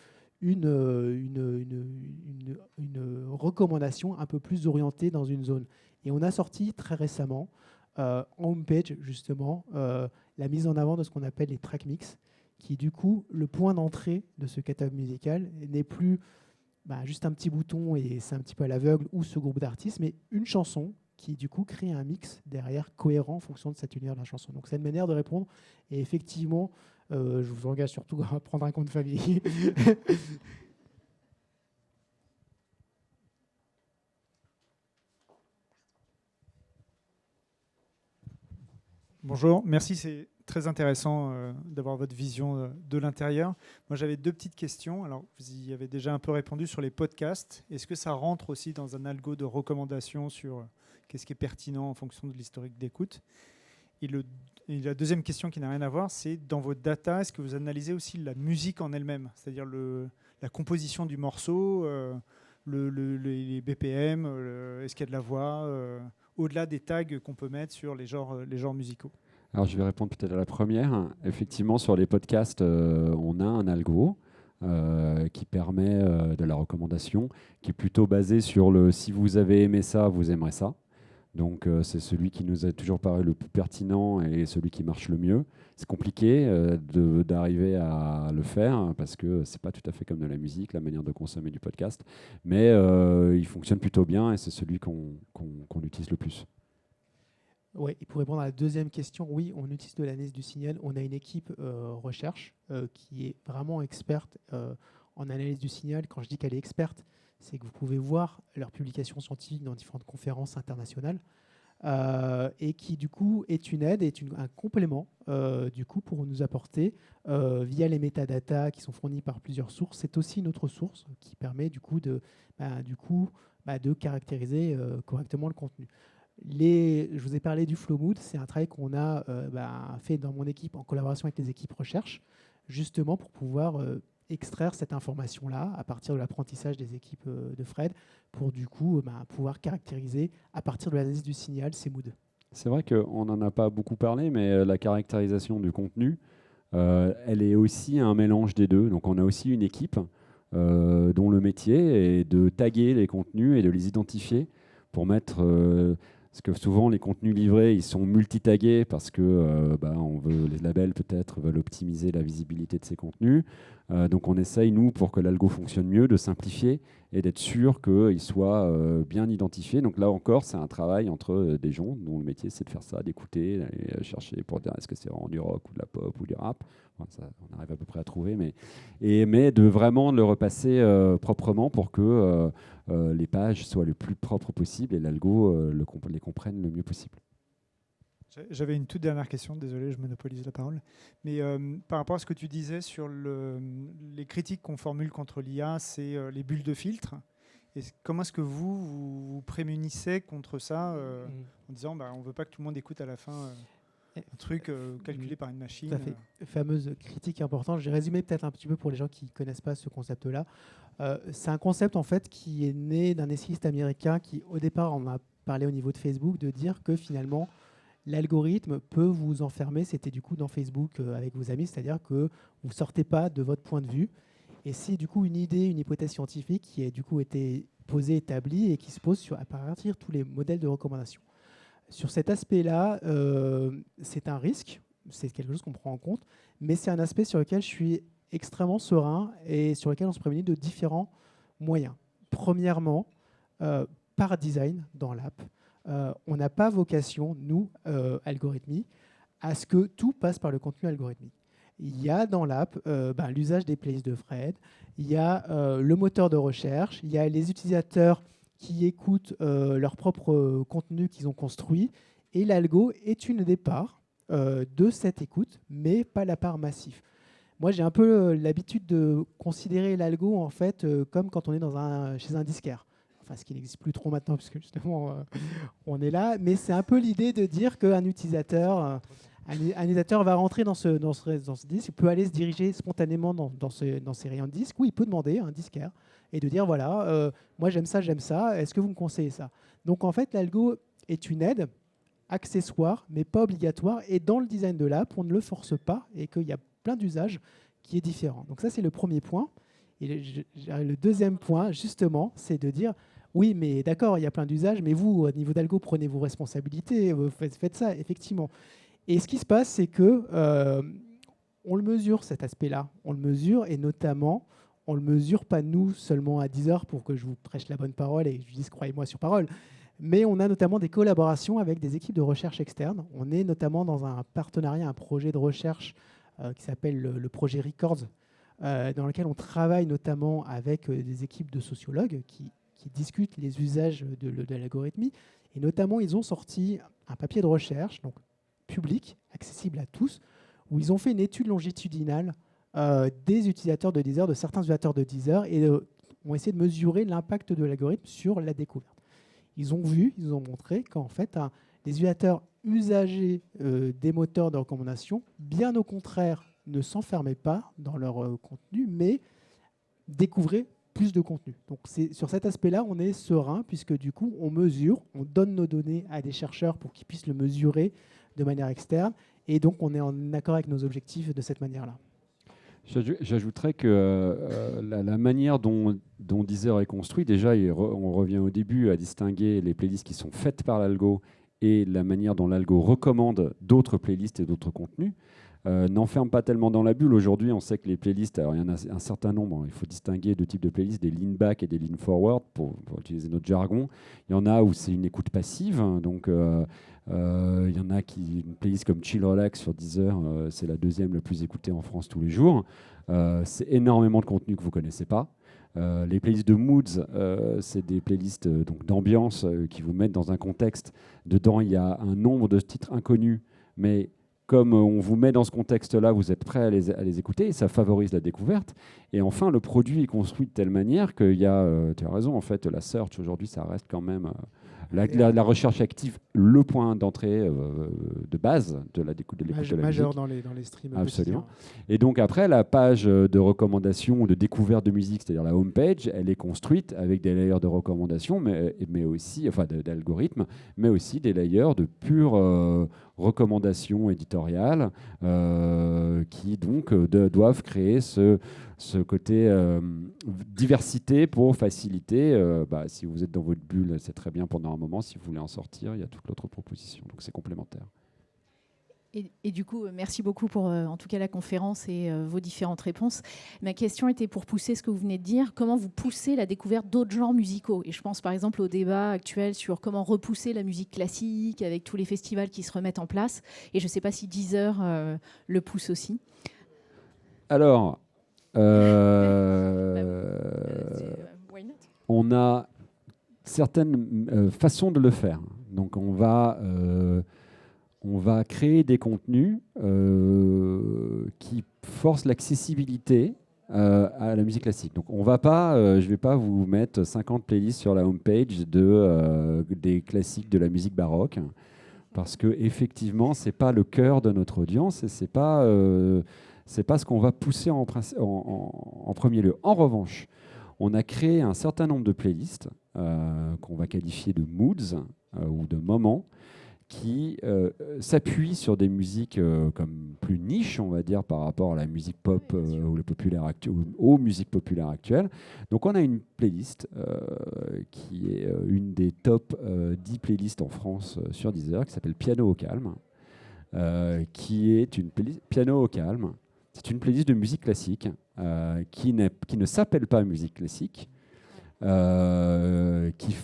recommandation un peu plus orientée dans une zone. Et on a sorti très récemment, en homepage justement, la mise en avant de ce qu'on appelle les track mix, qui du coup, le point d'entrée de ce catalogue musical n'est plus juste un petit bouton et c'est un petit peu à l'aveugle ou ce groupe d'artistes, mais une chanson qui du coup crée un mix derrière cohérent en fonction de cet univers de la chanson. Donc c'est une manière de répondre, et effectivement, je vous engage surtout à prendre un compte famille. Bonjour, merci, c'est très intéressant d'avoir votre vision de l'intérieur. Moi, j'avais deux petites questions. Alors, vous y avez déjà un peu répondu sur les podcasts. Est-ce que ça rentre aussi dans un algo de recommandation sur qu'est-ce qui est pertinent en fonction de l'historique d'écoute? Et la deuxième question qui n'a rien à voir, c'est dans votre data, est-ce que vous analysez aussi la musique en elle-même, c'est-à-dire la composition du morceau, les BPM, est-ce qu'il y a de la voix, au-delà des tags qu'on peut mettre sur les genres musicaux? Alors, je vais répondre peut-être à la première. Effectivement, sur les podcasts, on a un algo qui permet de la recommandation, qui est plutôt basé sur le « si vous avez aimé ça, vous aimerez ça ». Donc, c'est celui qui nous a toujours paru le plus pertinent et celui qui marche le mieux. C'est compliqué d'arriver à le faire parce que c'est pas tout à fait comme de la musique, la manière de consommer du podcast. Mais il fonctionne plutôt bien et c'est celui qu'on utilise le plus. Oui, et pour répondre à la deuxième question, oui, on utilise de l'analyse du signal. On a une équipe recherche qui est vraiment experte en analyse du signal. Quand je dis qu'elle est experte, c'est que vous pouvez voir leurs publications scientifiques dans différentes conférences internationales et qui, du coup, est une aide, un complément du coup, pour nous apporter, via les métadatas qui sont fournis par plusieurs sources. C'est aussi une autre source qui permet du coup de caractériser correctement le contenu. Je vous ai parlé du Flow Mood, c'est un travail qu'on a fait dans mon équipe en collaboration avec les équipes recherche, justement pour pouvoir extraire cette information-là à partir de l'apprentissage des équipes de Fred pour du coup pouvoir caractériser à partir de l'analyse du signal ces moods. C'est vrai qu'on n'en a pas beaucoup parlé, mais la caractérisation du contenu, elle est aussi un mélange des deux. Donc on a aussi une équipe dont le métier est de taguer les contenus et de les identifier pour mettre... parce que souvent, les contenus livrés, ils sont multitagués parce que les labels peut-être veulent optimiser la visibilité de ces contenus. Donc on essaye, nous, pour que l'algo fonctionne mieux, de simplifier et d'être sûr qu'il soit bien identifié. Donc là encore, c'est un travail entre des gens dont le métier, c'est de faire ça, d'écouter, d'aller chercher pour dire est-ce que c'est vraiment du rock ou de la pop ou du rap. Enfin, ça, on arrive à peu près à trouver, mais de vraiment le repasser proprement pour que les pages soient le plus propres possible et l'algo les comprenne le mieux possible. J'avais une toute dernière question, désolé, je monopolise la parole. Mais par rapport à ce que tu disais sur les critiques qu'on formule contre l'IA, c'est les bulles de filtre. Et comment est-ce que vous prémunissez contre ça en disant on ne veut pas que tout le monde écoute à la fin un truc calculé par une machine. Tout à fait. Fameuse critique importante. J'ai résumé peut-être un petit peu pour les gens qui ne connaissent pas ce concept-là. C'est un concept en fait qui est né d'un essayiste américain qui, au départ, on a parlé au niveau de Facebook, de dire que finalement, l'algorithme peut vous enfermer. C'était du coup dans Facebook avec vos amis, c'est-à-dire que vous ne sortez pas de votre point de vue. Et c'est du coup une idée, une hypothèse scientifique qui a du coup été posée, établie et qui se pose à partir de tous les modèles de recommandation. Sur cet aspect-là, c'est un risque, c'est quelque chose qu'on prend en compte, mais c'est un aspect sur lequel je suis extrêmement serein et sur lequel on se prémunit de différents moyens. Premièrement, par design dans l'app, on n'a pas vocation, nous, algorithmiques, à ce que tout passe par le contenu algorithmique. Il y a dans l'app l'usage des playlists de Fred, il y a le moteur de recherche, il y a les utilisateurs qui écoutent leur propre contenu qu'ils ont construit, et l'algo est une des parts de cette écoute, mais pas la part massive. Moi, j'ai un peu l'habitude de considérer l'algo en fait comme quand on est chez un disquaire. Enfin, ce qui n'existe plus trop maintenant, puisque justement, on est là. Mais c'est un peu l'idée de dire qu'un utilisateur, un utilisateur va rentrer dans ce disque, il peut aller se diriger spontanément dans ces rayons de disques, ou il peut demander à un disquaire et de dire, voilà, moi j'aime ça, est-ce que vous me conseillez ça? Donc en fait, l'algo est une aide accessoire, mais pas obligatoire. Et dans le design de l'app, on ne le force pas et qu'il y a plein d'usages qui est différent. Donc ça, c'est le premier point. Et le deuxième point, justement, c'est de dire, oui, mais d'accord, il y a plein d'usages, mais vous, au niveau d'algo, prenez vos responsabilités, faites ça, effectivement. Et ce qui se passe, c'est que on le mesure, cet aspect-là. On le mesure, et notamment, on ne le mesure pas nous seulement à Deezer pour que je vous prêche la bonne parole et que je dise croyez-moi sur parole. Mais on a notamment des collaborations avec des équipes de recherche externes. On est notamment dans un partenariat, un projet de recherche qui s'appelle le projet Records, dans lequel on travaille notamment avec des équipes de sociologues qui discutent les usages de l'algorithmie. Et notamment, ils ont sorti un papier de recherche, donc public, accessible à tous, où ils ont fait une étude longitudinale des utilisateurs de Deezer, de certains utilisateurs de Deezer, et ont essayé de mesurer l'impact de l'algorithme sur la découverte. Ils ont montré qu'en fait, les utilisateurs usagers des moteurs de recommandation, bien au contraire, ne s'enfermaient pas dans leur contenu, mais découvraient plus de contenu. Donc sur cet aspect-là, on est serein, puisque du coup, on mesure, on donne nos données à des chercheurs pour qu'ils puissent le mesurer de manière externe, et donc on est en accord avec nos objectifs de cette manière-là. J'ajouterais que la manière dont Deezer est construit, déjà, on revient au début à distinguer les playlists qui sont faites par l'algo et la manière dont l'algo recommande d'autres playlists et d'autres contenus. N'enferme pas tellement dans la bulle. Aujourd'hui, on sait que les playlists, alors il y en a un certain nombre, il faut distinguer deux types de playlists, des lean back et des lean forward, pour utiliser notre jargon. Il y en a où c'est une écoute passive, donc il y en a une playlist comme Chill Relax sur Deezer, c'est la deuxième la plus écoutée en France tous les jours. C'est énormément de contenu que vous ne connaissez pas. Les playlists de moods, c'est des playlists d'ambiance qui vous mettent dans un contexte. Dedans, il y a un nombre de titres inconnus, mais comme on vous met dans ce contexte-là, vous êtes prêt à les écouter, et ça favorise la découverte. Et enfin, le produit est construit de telle manière qu'il y a, tu as raison, en fait, la search aujourd'hui, ça reste quand même la recherche active, le point d'entrée de base de l'écoute de la musique. Majeur dans les streams. Absolument. Et donc après, la page de recommandation ou de découverte de musique, c'est-à-dire la homepage, elle est construite avec des layers de recommandations, mais aussi, enfin d'algorithmes, mais aussi des layers de pure recommandations éditoriales qui donc doivent créer ce côté diversité pour faciliter. Si vous êtes dans votre bulle, c'est très bien pendant un moment. Si vous voulez en sortir, il y a toute l'autre proposition. Donc c'est complémentaire. Et du coup, merci beaucoup pour en tout cas la conférence et vos différentes réponses. Ma question était pour pousser ce que vous venez de dire. Comment vous poussez la découverte d'autres genres musicaux? Et je pense par exemple au débat actuel sur comment repousser la musique classique avec tous les festivals qui se remettent en place. Et je ne sais pas si Deezer le pousse aussi. Alors, on a certaines façons de le faire. Donc on va créer des contenus qui forcent l'accessibilité à la musique classique. Donc on va pas, je ne vais pas vous mettre 50 playlists sur la homepage des classiques de la musique baroque, parce que effectivement c'est pas le cœur de notre audience et c'est pas ce qu'on va pousser en premier lieu. En revanche, on a créé un certain nombre de playlists qu'on va qualifier de moods ou de moments, qui s'appuie sur des musiques comme plus niches, on va dire, par rapport à la musique pop ou aux musiques populaires actuelles. Donc on a une playlist qui est une des top 10 playlists en France sur Deezer, qui s'appelle Piano au calme, qui est une playlist Piano au calme. C'est une playlist de musique classique qui ne s'appelle pas musique classique, qui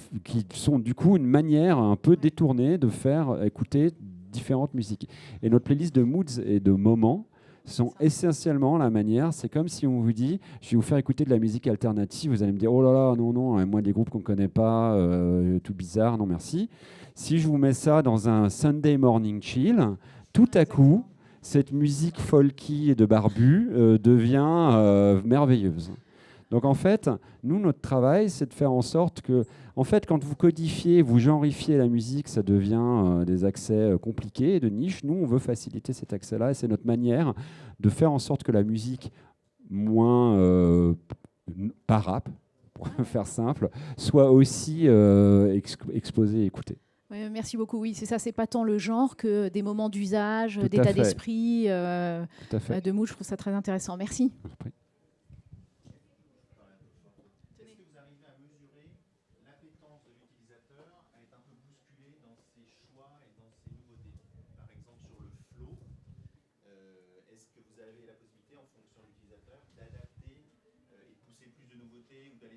sont du coup une manière un peu détournée de faire écouter différentes musiques. Et notre playlist de moods et de moments sont essentiellement la manière, c'est comme si on vous dit, je vais vous faire écouter de la musique alternative, vous allez me dire, oh là là, non, moi des groupes qu'on ne connaît pas, tout bizarre, non merci. Si je vous mets ça dans un Sunday morning chill, tout à coup, cette musique folky et de barbu devient merveilleuse. Donc en fait, nous, notre travail, c'est de faire en sorte que, en fait, quand vous codifiez, vous genrifiez la musique, ça devient des accès compliqués, de niche. Nous, on veut faciliter cet accès-là et c'est notre manière de faire en sorte que la musique moins pas rap, pour faire simple, soit aussi exposée et écoutée. Merci beaucoup. Oui, c'est ça. C'est pas tant le genre que des moments d'usage, Tout à d'état fait. d'esprit, Tout à fait. de mood. Je trouve ça très intéressant. Merci. Je vous en prie.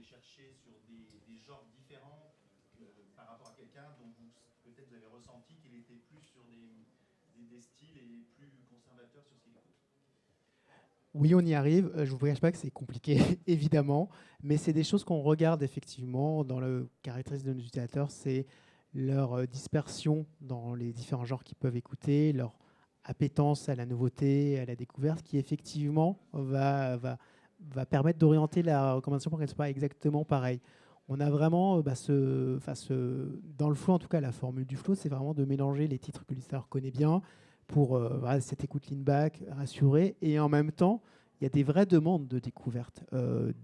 Chercher sur des genres différents par rapport à quelqu'un dont peut-être vous avez ressenti qu'il était plus sur des styles et plus conservateur sur ce qu'il écoute. Oui, on y arrive. Je ne vous cache pas que c'est compliqué, évidemment, mais c'est des choses qu'on regarde effectivement dans le caractéristique de nos utilisateurs, c'est leur dispersion dans les différents genres qu'ils peuvent écouter, leur appétence à la nouveauté, à la découverte, qui effectivement va permettre d'orienter la recommandation pour qu'elle ne soit pas exactement pareille. On a vraiment, dans le flow, en tout cas, la formule du flow, c'est vraiment de mélanger les titres que l'utilisateur connaît bien pour cette écoute lean-back, rassurer, et en même temps, il y a des vraies demandes de découverte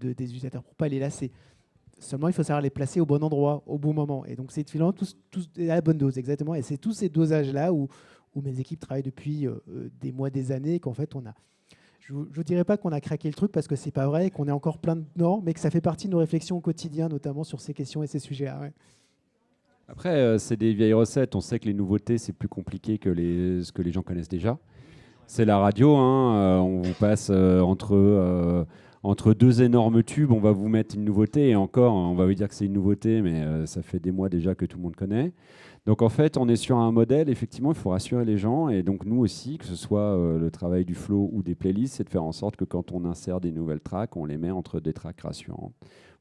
des utilisateurs pour ne pas les lasser. Seulement, il faut savoir les placer au bon endroit, au bon moment. Et donc, c'est finalement tous à la bonne dose, exactement. Et c'est tous ces dosages-là où mes équipes travaillent depuis des mois, des années, qu'en fait, on a... Je ne dirais pas qu'on a craqué le truc parce que ce n'est pas vrai, qu'on est encore plein dedans, mais que ça fait partie de nos réflexions au quotidien, notamment sur ces questions et ces sujets-là. Ouais. Après, c'est des vieilles recettes. On sait que les nouveautés, c'est plus compliqué que ce que les gens connaissent déjà. C'est la radio. On vous passe entre deux énormes tubes, on va vous mettre une nouveauté. Et encore, on va vous dire que c'est une nouveauté, mais ça fait des mois déjà que tout le monde connaît. Donc en fait, on est sur un modèle, effectivement, il faut rassurer les gens. Et donc nous aussi, que ce soit le travail du flow ou des playlists, c'est de faire en sorte que quand on insère des nouvelles tracks, on les met entre des tracks rassurantes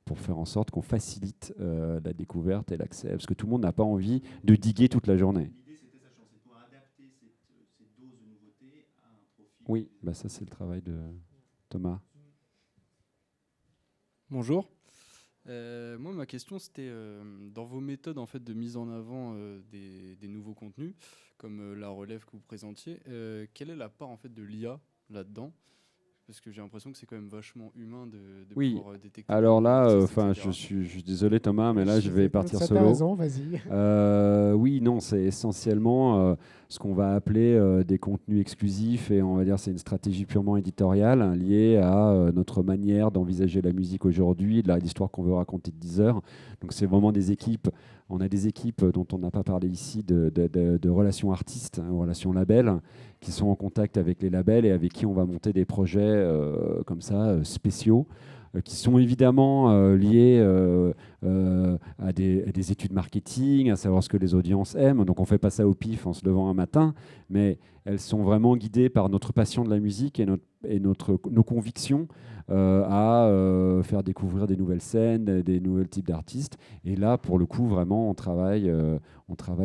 pour faire en sorte qu'on facilite la découverte et l'accès. Parce que tout le monde n'a pas envie de diguer toute la journée. L'idée, c'était ça, c'est de pouvoir adapter cette dose de nouveauté à un profil. Oui, bah ça c'est le travail de Thomas. Bonjour. Moi, ma question, c'était dans vos méthodes en fait, de mise en avant des nouveaux contenus, comme la relève que vous présentiez, quelle est la part en fait, de l'IA là-dedans? Parce que j'ai l'impression que c'est quand même vachement humain de Oui. pouvoir détecter. Alors des là, artistes, enfin, etc. je suis désolé Thomas, mais là je vais partir Ça, t'as solo. raison, vas-y. Oui, non, c'est essentiellement ce qu'on va appeler des contenus exclusifs et on va dire c'est une stratégie purement éditoriale liée à notre manière d'envisager la musique aujourd'hui, de l'histoire qu'on veut raconter de Deezer. Donc c'est vraiment des équipes. On a des équipes dont on n'a pas parlé ici de relations artistes, hein, relations labels, qui sont en contact avec les labels et avec qui on va monter des projets comme ça spéciaux, qui sont évidemment liés à des études marketing, à savoir ce que les audiences aiment. Donc on ne fait pas ça au pif en se levant un matin, mais elles sont vraiment guidées par notre passion de la musique et nos convictions à faire découvrir des nouvelles scènes, des nouveaux types d'artistes. Et là, pour le coup, vraiment, on travaille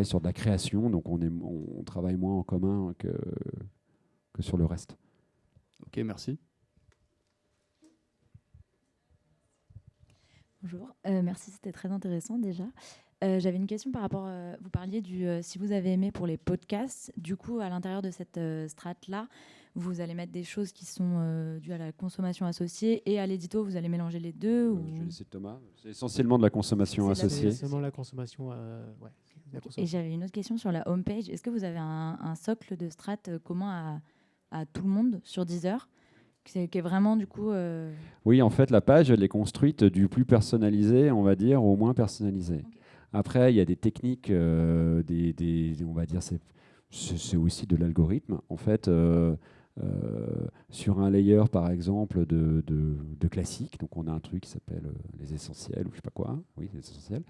sur de la création, donc on travaille moins en commun que sur le reste. Ok, merci. Bonjour, merci, c'était très intéressant déjà. J'avais une question par rapport, vous parliez si vous avez aimé pour les podcasts, du coup à l'intérieur de cette strate-là, vous allez mettre des choses qui sont dues à la consommation associée et à l'édito, vous allez mélanger les deux ou... Je vais laisser Thomas. C'est essentiellement de la consommation associée. C'est seulement la consommation, ouais. Et j'avais une autre question sur la homepage. Est-ce que vous avez un socle de strat commun à tout le monde sur Deezer qui est vraiment du coup... Oui, en fait, la page, elle est construite du plus personnalisé, on va dire, au moins personnalisé. Okay. Après, il y a des techniques, on va dire, c'est aussi de l'algorithme. En fait, sur un layer, par exemple, de classique, donc on a un truc qui s'appelle les essentiels, ou je sais pas quoi, oui, les essentiels,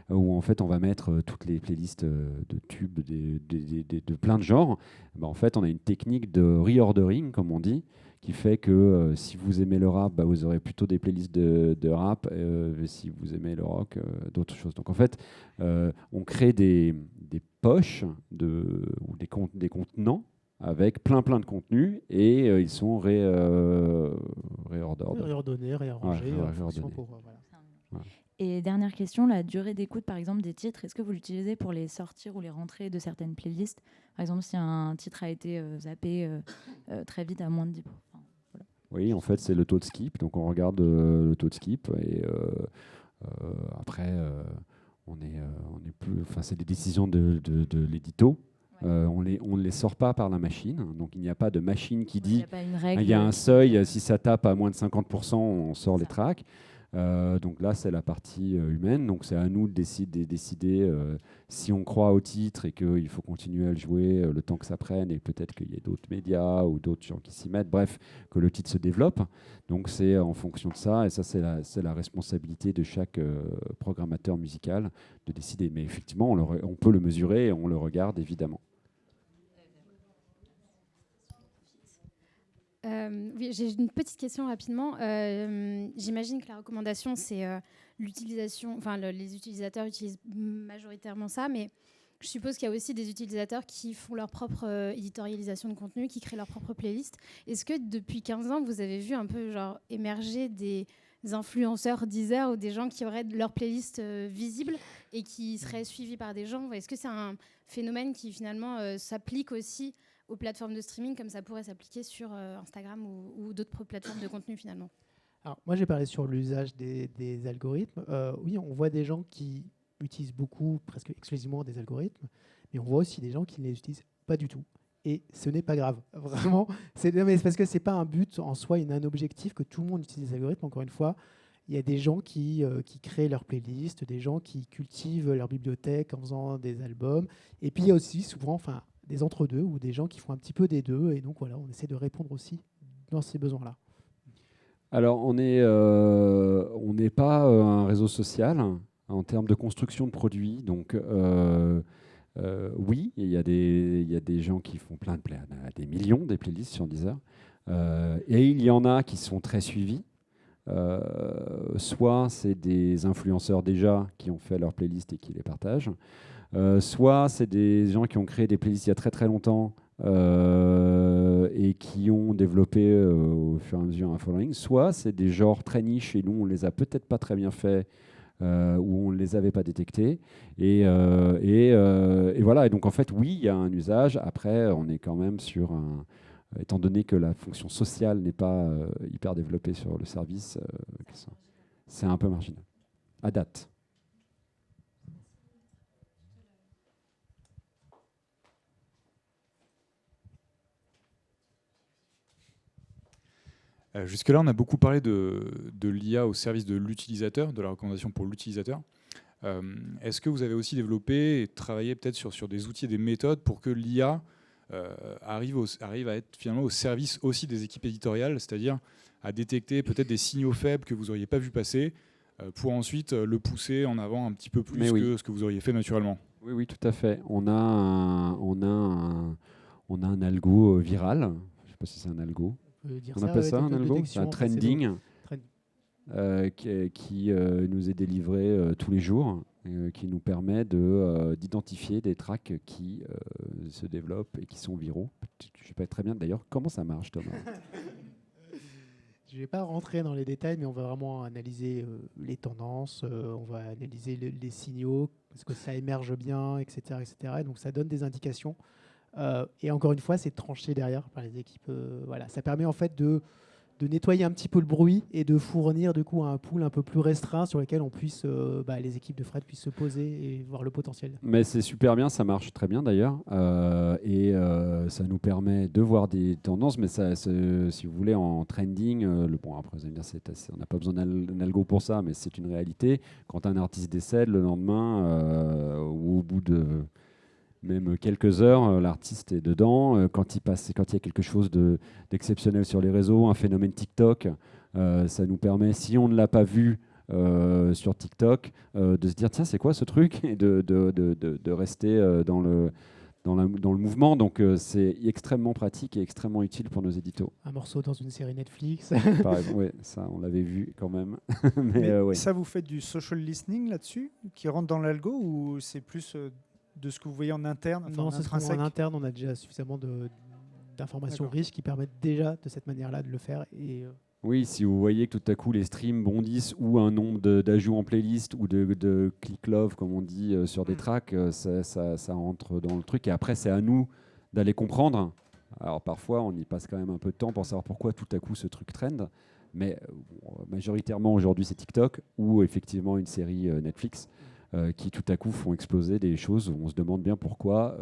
où en fait, on va mettre toutes les playlists de tubes de plein de genres. Ben, en fait, on a une technique de reordering, comme on dit, qui fait que si vous aimez le rap, bah, vous aurez plutôt des playlists de rap, si vous aimez le rock, d'autres choses. Donc en fait, on crée des poches ou des contenants avec plein de contenus et ils sont réordonnés, réarrangés. Voilà. Et dernière question, la durée d'écoute par exemple des titres, est-ce que vous l'utilisez pour les sortir ou les rentrées de certaines playlists? Par exemple, si un titre a été zappé très vite à moins de 10%. Voilà. Oui, en fait, c'est le taux de skip. Donc, on regarde le taux de skip et après, on est plus. Enfin, c'est des décisions de l'édito. Ouais. On ne les sort pas par la machine. Donc, il n'y a pas de machine qui dit il y a un seuil. Si ça tape à moins de 50%, on sort les tracks. Donc là, c'est la partie humaine. Donc c'est à nous de décider si on croit au titre et qu'il faut continuer à le jouer le temps que ça prenne et peut-être qu'il y ait d'autres médias ou d'autres gens qui s'y mettent. Bref, que le titre se développe. Donc c'est en fonction de ça. Et ça, c'est la responsabilité de chaque programmateur musical de décider. Mais effectivement, on peut le mesurer et on le regarde évidemment. Oui, j'ai une petite question rapidement. J'imagine que la recommandation, c'est l'utilisation, enfin les utilisateurs utilisent majoritairement ça, mais je suppose qu'il y a aussi des utilisateurs qui font leur propre éditorialisation de contenu, qui créent leur propre playlist. Est-ce que depuis 15 ans, vous avez vu un peu émerger des influenceurs Deezer ou des gens qui auraient leur playlist visible et qui seraient suivis par des gens? Est-ce que c'est un phénomène qui finalement s'applique aussi aux plateformes de streaming, comme ça pourrait s'appliquer sur Instagram ou d'autres plateformes de contenu finalement? Alors, moi, j'ai parlé sur l'usage des algorithmes. Oui, on voit des gens qui utilisent beaucoup, presque exclusivement des algorithmes, mais on voit aussi des gens qui ne les utilisent pas du tout. Et ce n'est pas grave, vraiment. C'est parce que ce n'est pas un but en soi, un objectif que tout le monde utilise les algorithmes. Encore une fois, il y a des gens qui créent leur playlist, des gens qui cultivent leur bibliothèque en faisant des albums. Et puis, il y a aussi souvent des entre-deux ou des gens qui font un petit peu des deux. Et donc, voilà, on essaie de répondre aussi dans ces besoins-là. Alors, on n'est pas un réseau social en termes de construction de produits. Donc, oui, il y a des gens qui font des millions des playlists sur Deezer. Et il y en a qui sont très suivis. Soit c'est des influenceurs déjà qui ont fait leur playlist et qui les partagent. Soit c'est des gens qui ont créé des playlists il y a très très longtemps et qui ont développé au fur et à mesure un following, soit c'est des genres très niches et nous on les a peut-être pas très bien faits ou on ne les avait pas détectés et voilà, et donc en fait oui il y a un usage, après on est quand même sur un, étant donné que la fonction sociale n'est pas hyper développée sur le service, c'est un peu marginal à date. Jusque-là, on a beaucoup parlé de l'IA au service de l'utilisateur, de la recommandation pour l'utilisateur. Est-ce que vous avez aussi développé et travaillé peut-être sur des outils et des méthodes pour que l'IA arrive à être finalement au service aussi des équipes éditoriales, c'est-à-dire à détecter peut-être des signaux faibles que vous n'auriez pas vu passer pour ensuite le pousser en avant un petit peu plus que ce que vous auriez fait naturellement? Oui, oui, tout à fait. On a un algo viral. Je ne sais pas si c'est un algo. On appelle ça un algo. C'est un trending qui nous est délivré tous les jours, qui nous permet d'identifier des tracks qui se développent et qui sont viraux. Je ne sais pas très bien d'ailleurs comment ça marche, Thomas. Je ne vais pas rentrer dans les détails, mais on va vraiment analyser les tendances, on va analyser les signaux, parce que ça émerge bien, etc. etc. Et donc ça donne des indications. Et encore une fois, c'est tranché derrière par les équipes. Voilà. Ça permet en fait de nettoyer un petit peu le bruit et de fournir du coup un pool un peu plus restreint sur lequel on puisse, les équipes de Fred puissent se poser et voir le potentiel. Mais c'est super bien, ça marche très bien d'ailleurs. Et ça nous permet de voir des tendances, mais ça, si vous voulez, en trending, bon, après vous allez me dire, on n'a pas besoin d'un algo pour ça, mais c'est une réalité. Quand un artiste décède, le lendemain, ou au bout de même quelques heures, l'artiste est dedans. Quand il y a quelque chose d'exceptionnel sur les réseaux, un phénomène TikTok, ça nous permet, si on ne l'a pas vu sur TikTok, de se dire tiens, c'est quoi ce truc, et de rester dans le mouvement. Donc c'est extrêmement pratique et extrêmement utile pour nos éditos. Un morceau dans une série Netflix. Par exemple, ouais, ça on l'avait vu quand même. Mais ouais. ça, vous faites du social listening là-dessus, qui rentre dans l'algo, ou c'est plus de ce que vous voyez en interne? Non, c'est en interne, on a déjà suffisamment d'informations riches qui permettent déjà de cette manière-là de le faire. Et oui, si vous voyez que tout à coup les streams bondissent ou un nombre d'ajouts en playlist ou de click love, comme on dit, sur des tracks, ça rentre dans le truc. Et après, c'est à nous d'aller comprendre. Alors parfois, on y passe quand même un peu de temps pour savoir pourquoi tout à coup ce truc trend. Mais majoritairement aujourd'hui, c'est TikTok ou effectivement une série Netflix qui tout à coup font exploser des choses où on se demande bien pourquoi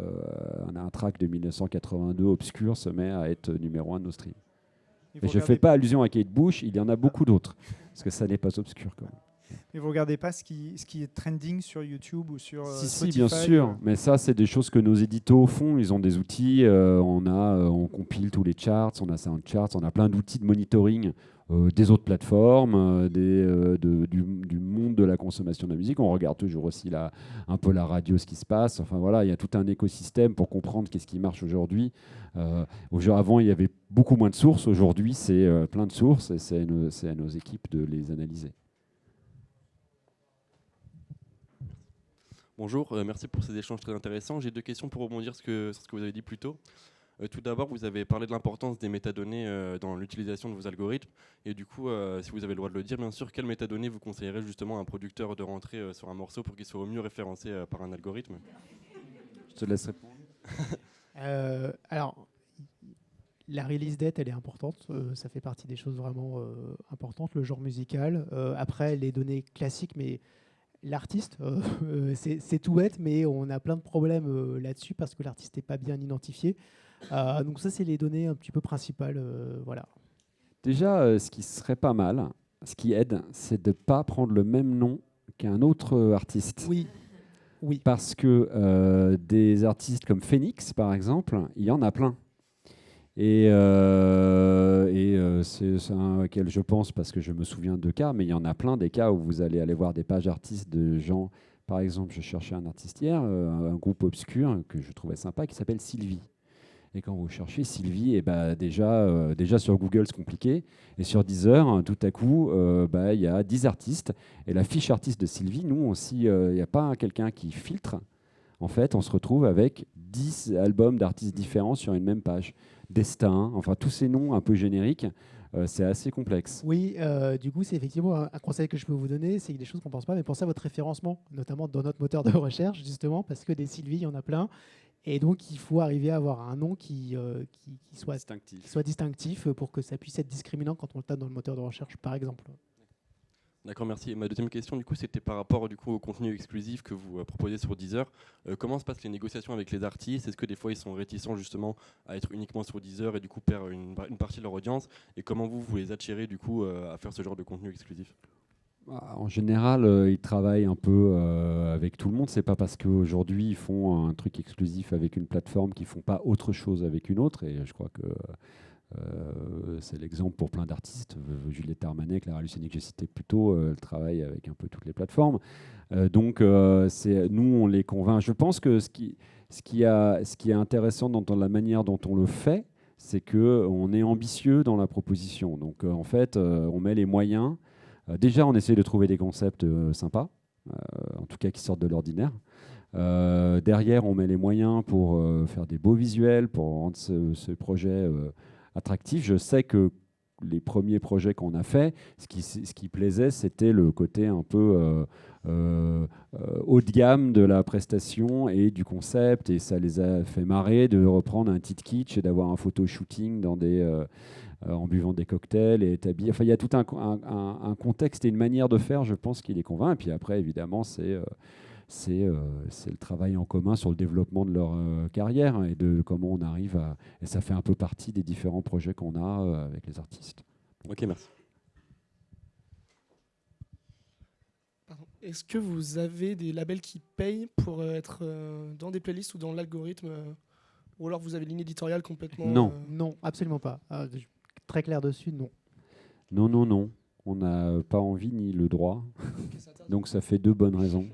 un track de 1982 obscur se met à être numéro 1 de nos streams. Et je ne fais pas allusion à Kate Bush, il y en a beaucoup d'autres, parce que ça n'est pas obscur quand même. Et vous ne regardez pas ce qui est trending sur YouTube ou sur Spotify? Si, bien sûr, mais ça, c'est des choses que nos éditos font. Ils ont des outils, on compile tous les charts, on a SoundCharts, on a plein d'outils de monitoring des autres plateformes, du monde de la consommation de la musique. On regarde toujours aussi un peu la radio, ce qui se passe. Enfin voilà, il y a tout un écosystème pour comprendre qu'est-ce qui marche aujourd'hui. Avant, il y avait beaucoup moins de sources. Aujourd'hui, c'est plein de sources et c'est à nos équipes de les analyser. Bonjour, merci pour ces échanges très intéressants. J'ai 2 questions pour rebondir sur ce que vous avez dit plus tôt. Tout d'abord, vous avez parlé de l'importance des métadonnées dans l'utilisation de vos algorithmes. Et du coup, si vous avez le droit de le dire, bien sûr, quelles métadonnées vous conseillerez justement à un producteur de rentrer sur un morceau pour qu'il soit au mieux référencé par un algorithme? Je te laisse répondre. Alors, la release date, elle est importante. Ça fait partie des choses vraiment importantes, le genre musical. Après, les données classiques, mais l'artiste, c'est tout bête, mais on a plein de problèmes là-dessus parce que l'artiste n'est pas bien identifié. Donc ça, c'est les données un petit peu principales. Voilà. Déjà, ce qui serait pas mal, ce qui aide, c'est de ne pas prendre le même nom qu'un autre artiste. Oui. Parce que des artistes comme Phoenix, par exemple, il y en a plein. Et c'est ça auquel je pense parce que je me souviens de cas, mais il y en a plein des cas où vous allez aller voir des pages artistes de gens. Par exemple, je cherchais un artiste hier, un groupe obscur que je trouvais sympa qui s'appelle Sylvie. Et quand vous cherchez Sylvie, déjà sur Google, c'est compliqué. Et sur Deezer, tout à coup, il y a 10 artistes. Et la fiche artiste de Sylvie, nous, il n'y a pas quelqu'un qui filtre. En fait, on se retrouve avec 10 albums d'artistes différents sur une même page. Destin, enfin tous ces noms un peu génériques, c'est assez complexe. Oui, du coup, c'est effectivement un conseil que je peux vous donner, c'est des choses qu'on ne pense pas, mais pensez à votre référencement, notamment dans notre moteur de recherche, justement, parce que des Sylvie, il y en a plein. Et donc, il faut arriver à avoir un nom qui soit distinctif pour que ça puisse être discriminant quand on le tape dans le moteur de recherche, par exemple. D'accord, merci. Et ma deuxième question, du coup, c'était par rapport au contenu exclusif que vous proposez sur Deezer. Comment se passent les négociations avec les artistes? Est-ce que des fois ils sont réticents justement à être uniquement sur Deezer et du coup perdent une partie de leur audience? Et comment vous les attirez du coup à faire ce genre de contenu exclusif? En général, ils travaillent un peu avec tout le monde. C'est pas parce qu'aujourd'hui ils font un truc exclusif avec une plateforme qu'ils font pas autre chose avec une autre. Et je crois que c'est l'exemple pour plein d'artistes. Juliette Armanet, Clara Luciani que j'ai cité plus tôt, elle travaille avec un peu toutes les plateformes. Donc nous, on les convainc. Je pense que ce qui est intéressant dans la manière dont on le fait, c'est qu'on est ambitieux dans la proposition. Donc en fait, on met les moyens. Déjà, on essaie de trouver des concepts sympas, en tout cas qui sortent de l'ordinaire. Derrière, on met les moyens pour faire des beaux visuels, pour rendre ce projet attractif. Je sais que les premiers projets qu'on a faits, ce qui plaisait, c'était le côté un peu haut de gamme de la prestation et du concept. Et ça les a fait marrer de reprendre un titre kitsch et d'avoir un photo-shooting en buvant des cocktails et établir. Enfin, il y a tout un contexte et une manière de faire, je pense, qui les convainc. Et puis après, évidemment, c'est le travail en commun sur le développement de leur carrière et de comment on arrive à... Et ça fait un peu partie des différents projets qu'on a avec les artistes. Ok, merci. Est-ce que vous avez des labels qui payent pour être dans des playlists ou dans l'algorithme ou alors vous avez une ligne éditoriale complètement... Non. Non, absolument pas. Très clair dessus, non. Non. On n'a pas envie ni le droit. Donc ça fait 2 bonnes raisons.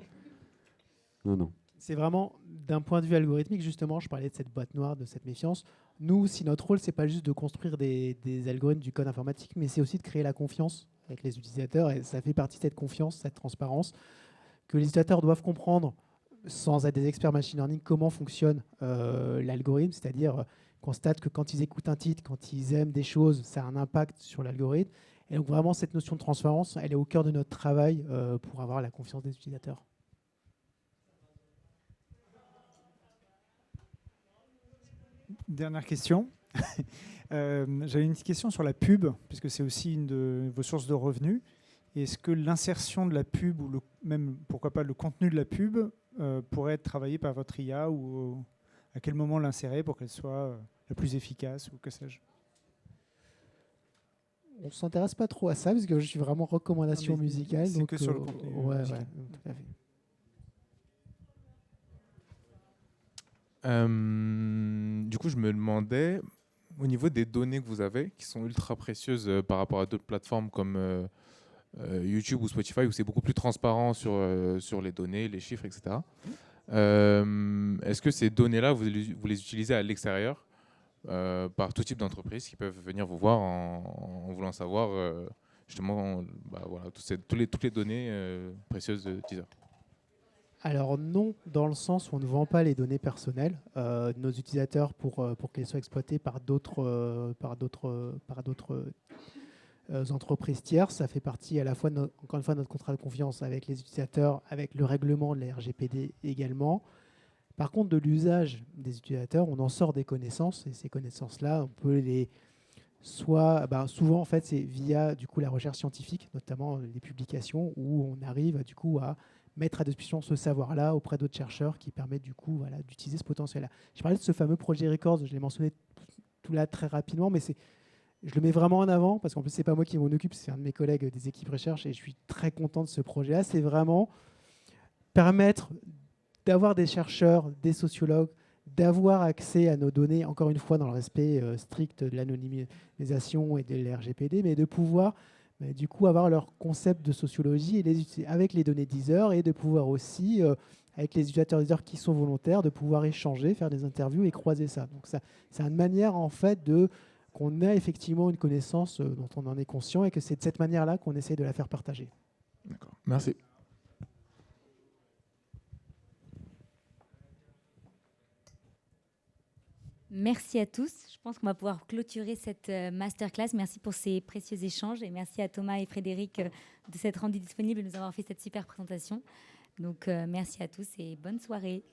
Non. C'est vraiment d'un point de vue algorithmique, justement, je parlais de cette boîte noire, de cette méfiance. Nous, si notre rôle, c'est pas juste de construire des algorithmes du code informatique, mais c'est aussi de créer la confiance avec les utilisateurs. Et ça fait partie de cette confiance, cette transparence, que les utilisateurs doivent comprendre, sans être des experts machine learning, comment fonctionne l'algorithme. C'est-à-dire, constate que quand ils écoutent un titre, quand ils aiment des choses, ça a un impact sur l'algorithme. Et donc vraiment, cette notion de transparence, elle est au cœur de notre travail pour avoir la confiance des utilisateurs. Dernière question. J'avais une petite question sur la pub, puisque c'est aussi une de vos sources de revenus. Est-ce que l'insertion de la pub, ou même, pourquoi pas, le contenu de la pub, pourrait être travaillé par votre IA, ou à quel moment l'insérer pour qu'elle soit la plus efficace, ou que sais-je? On ne s'intéresse pas trop à ça, parce que je suis vraiment recommandation musicale. C'est donc, que sur le contenu musical. Ouais, tout à fait. Du coup, je me demandais, au niveau des données que vous avez, qui sont ultra précieuses par rapport à d'autres plateformes comme YouTube ou Spotify, où c'est beaucoup plus transparent sur les données, les chiffres, etc. Est-ce que ces données-là, vous les utilisez à l'extérieur par tout type d'entreprises qui peuvent venir vous voir en voulant savoir justement toutes les données précieuses de Deezer? Alors non, dans le sens où on ne vend pas les données personnelles de nos utilisateurs pour qu'elles soient exploitées par d'autres entreprises tierces. Ça fait partie à la fois, encore une fois, de notre contrat de confiance avec les utilisateurs, avec le règlement de la RGPD également. Par contre, de l'usage des utilisateurs, on en sort des connaissances, et ces connaissances-là, on peut les... souvent, en fait, c'est via du coup, la recherche scientifique, notamment les publications, où on arrive du coup à mettre à disposition ce savoir-là auprès d'autres chercheurs qui permettent du coup d'utiliser ce potentiel-là. Je parlais de ce fameux projet Records, je l'ai mentionné tout là très rapidement, mais je le mets vraiment en avant parce qu'en plus, ce n'est pas moi qui m'en occupe, c'est un de mes collègues des équipes recherche et je suis très content de ce projet-là. C'est vraiment permettre d'avoir des chercheurs, des sociologues, d'avoir accès à nos données, encore une fois dans le respect strict de l'anonymisation et de l'RGPD, mais de pouvoir du coup avoir leur concept de sociologie avec les données Deezer et de pouvoir aussi, avec les utilisateurs Deezer qui sont volontaires, de pouvoir échanger, faire des interviews et croiser ça. Donc ça, c'est une manière en fait qu'on a effectivement une connaissance dont on en est conscient et que c'est de cette manière-là qu'on essaie de la faire partager. D'accord, merci. Merci à tous. Je pense qu'on va pouvoir clôturer cette masterclass. Merci pour ces précieux échanges et merci à Thomas et Frédéric de s'être rendus disponibles et de nous avoir fait cette super présentation. Donc merci à tous et bonne soirée.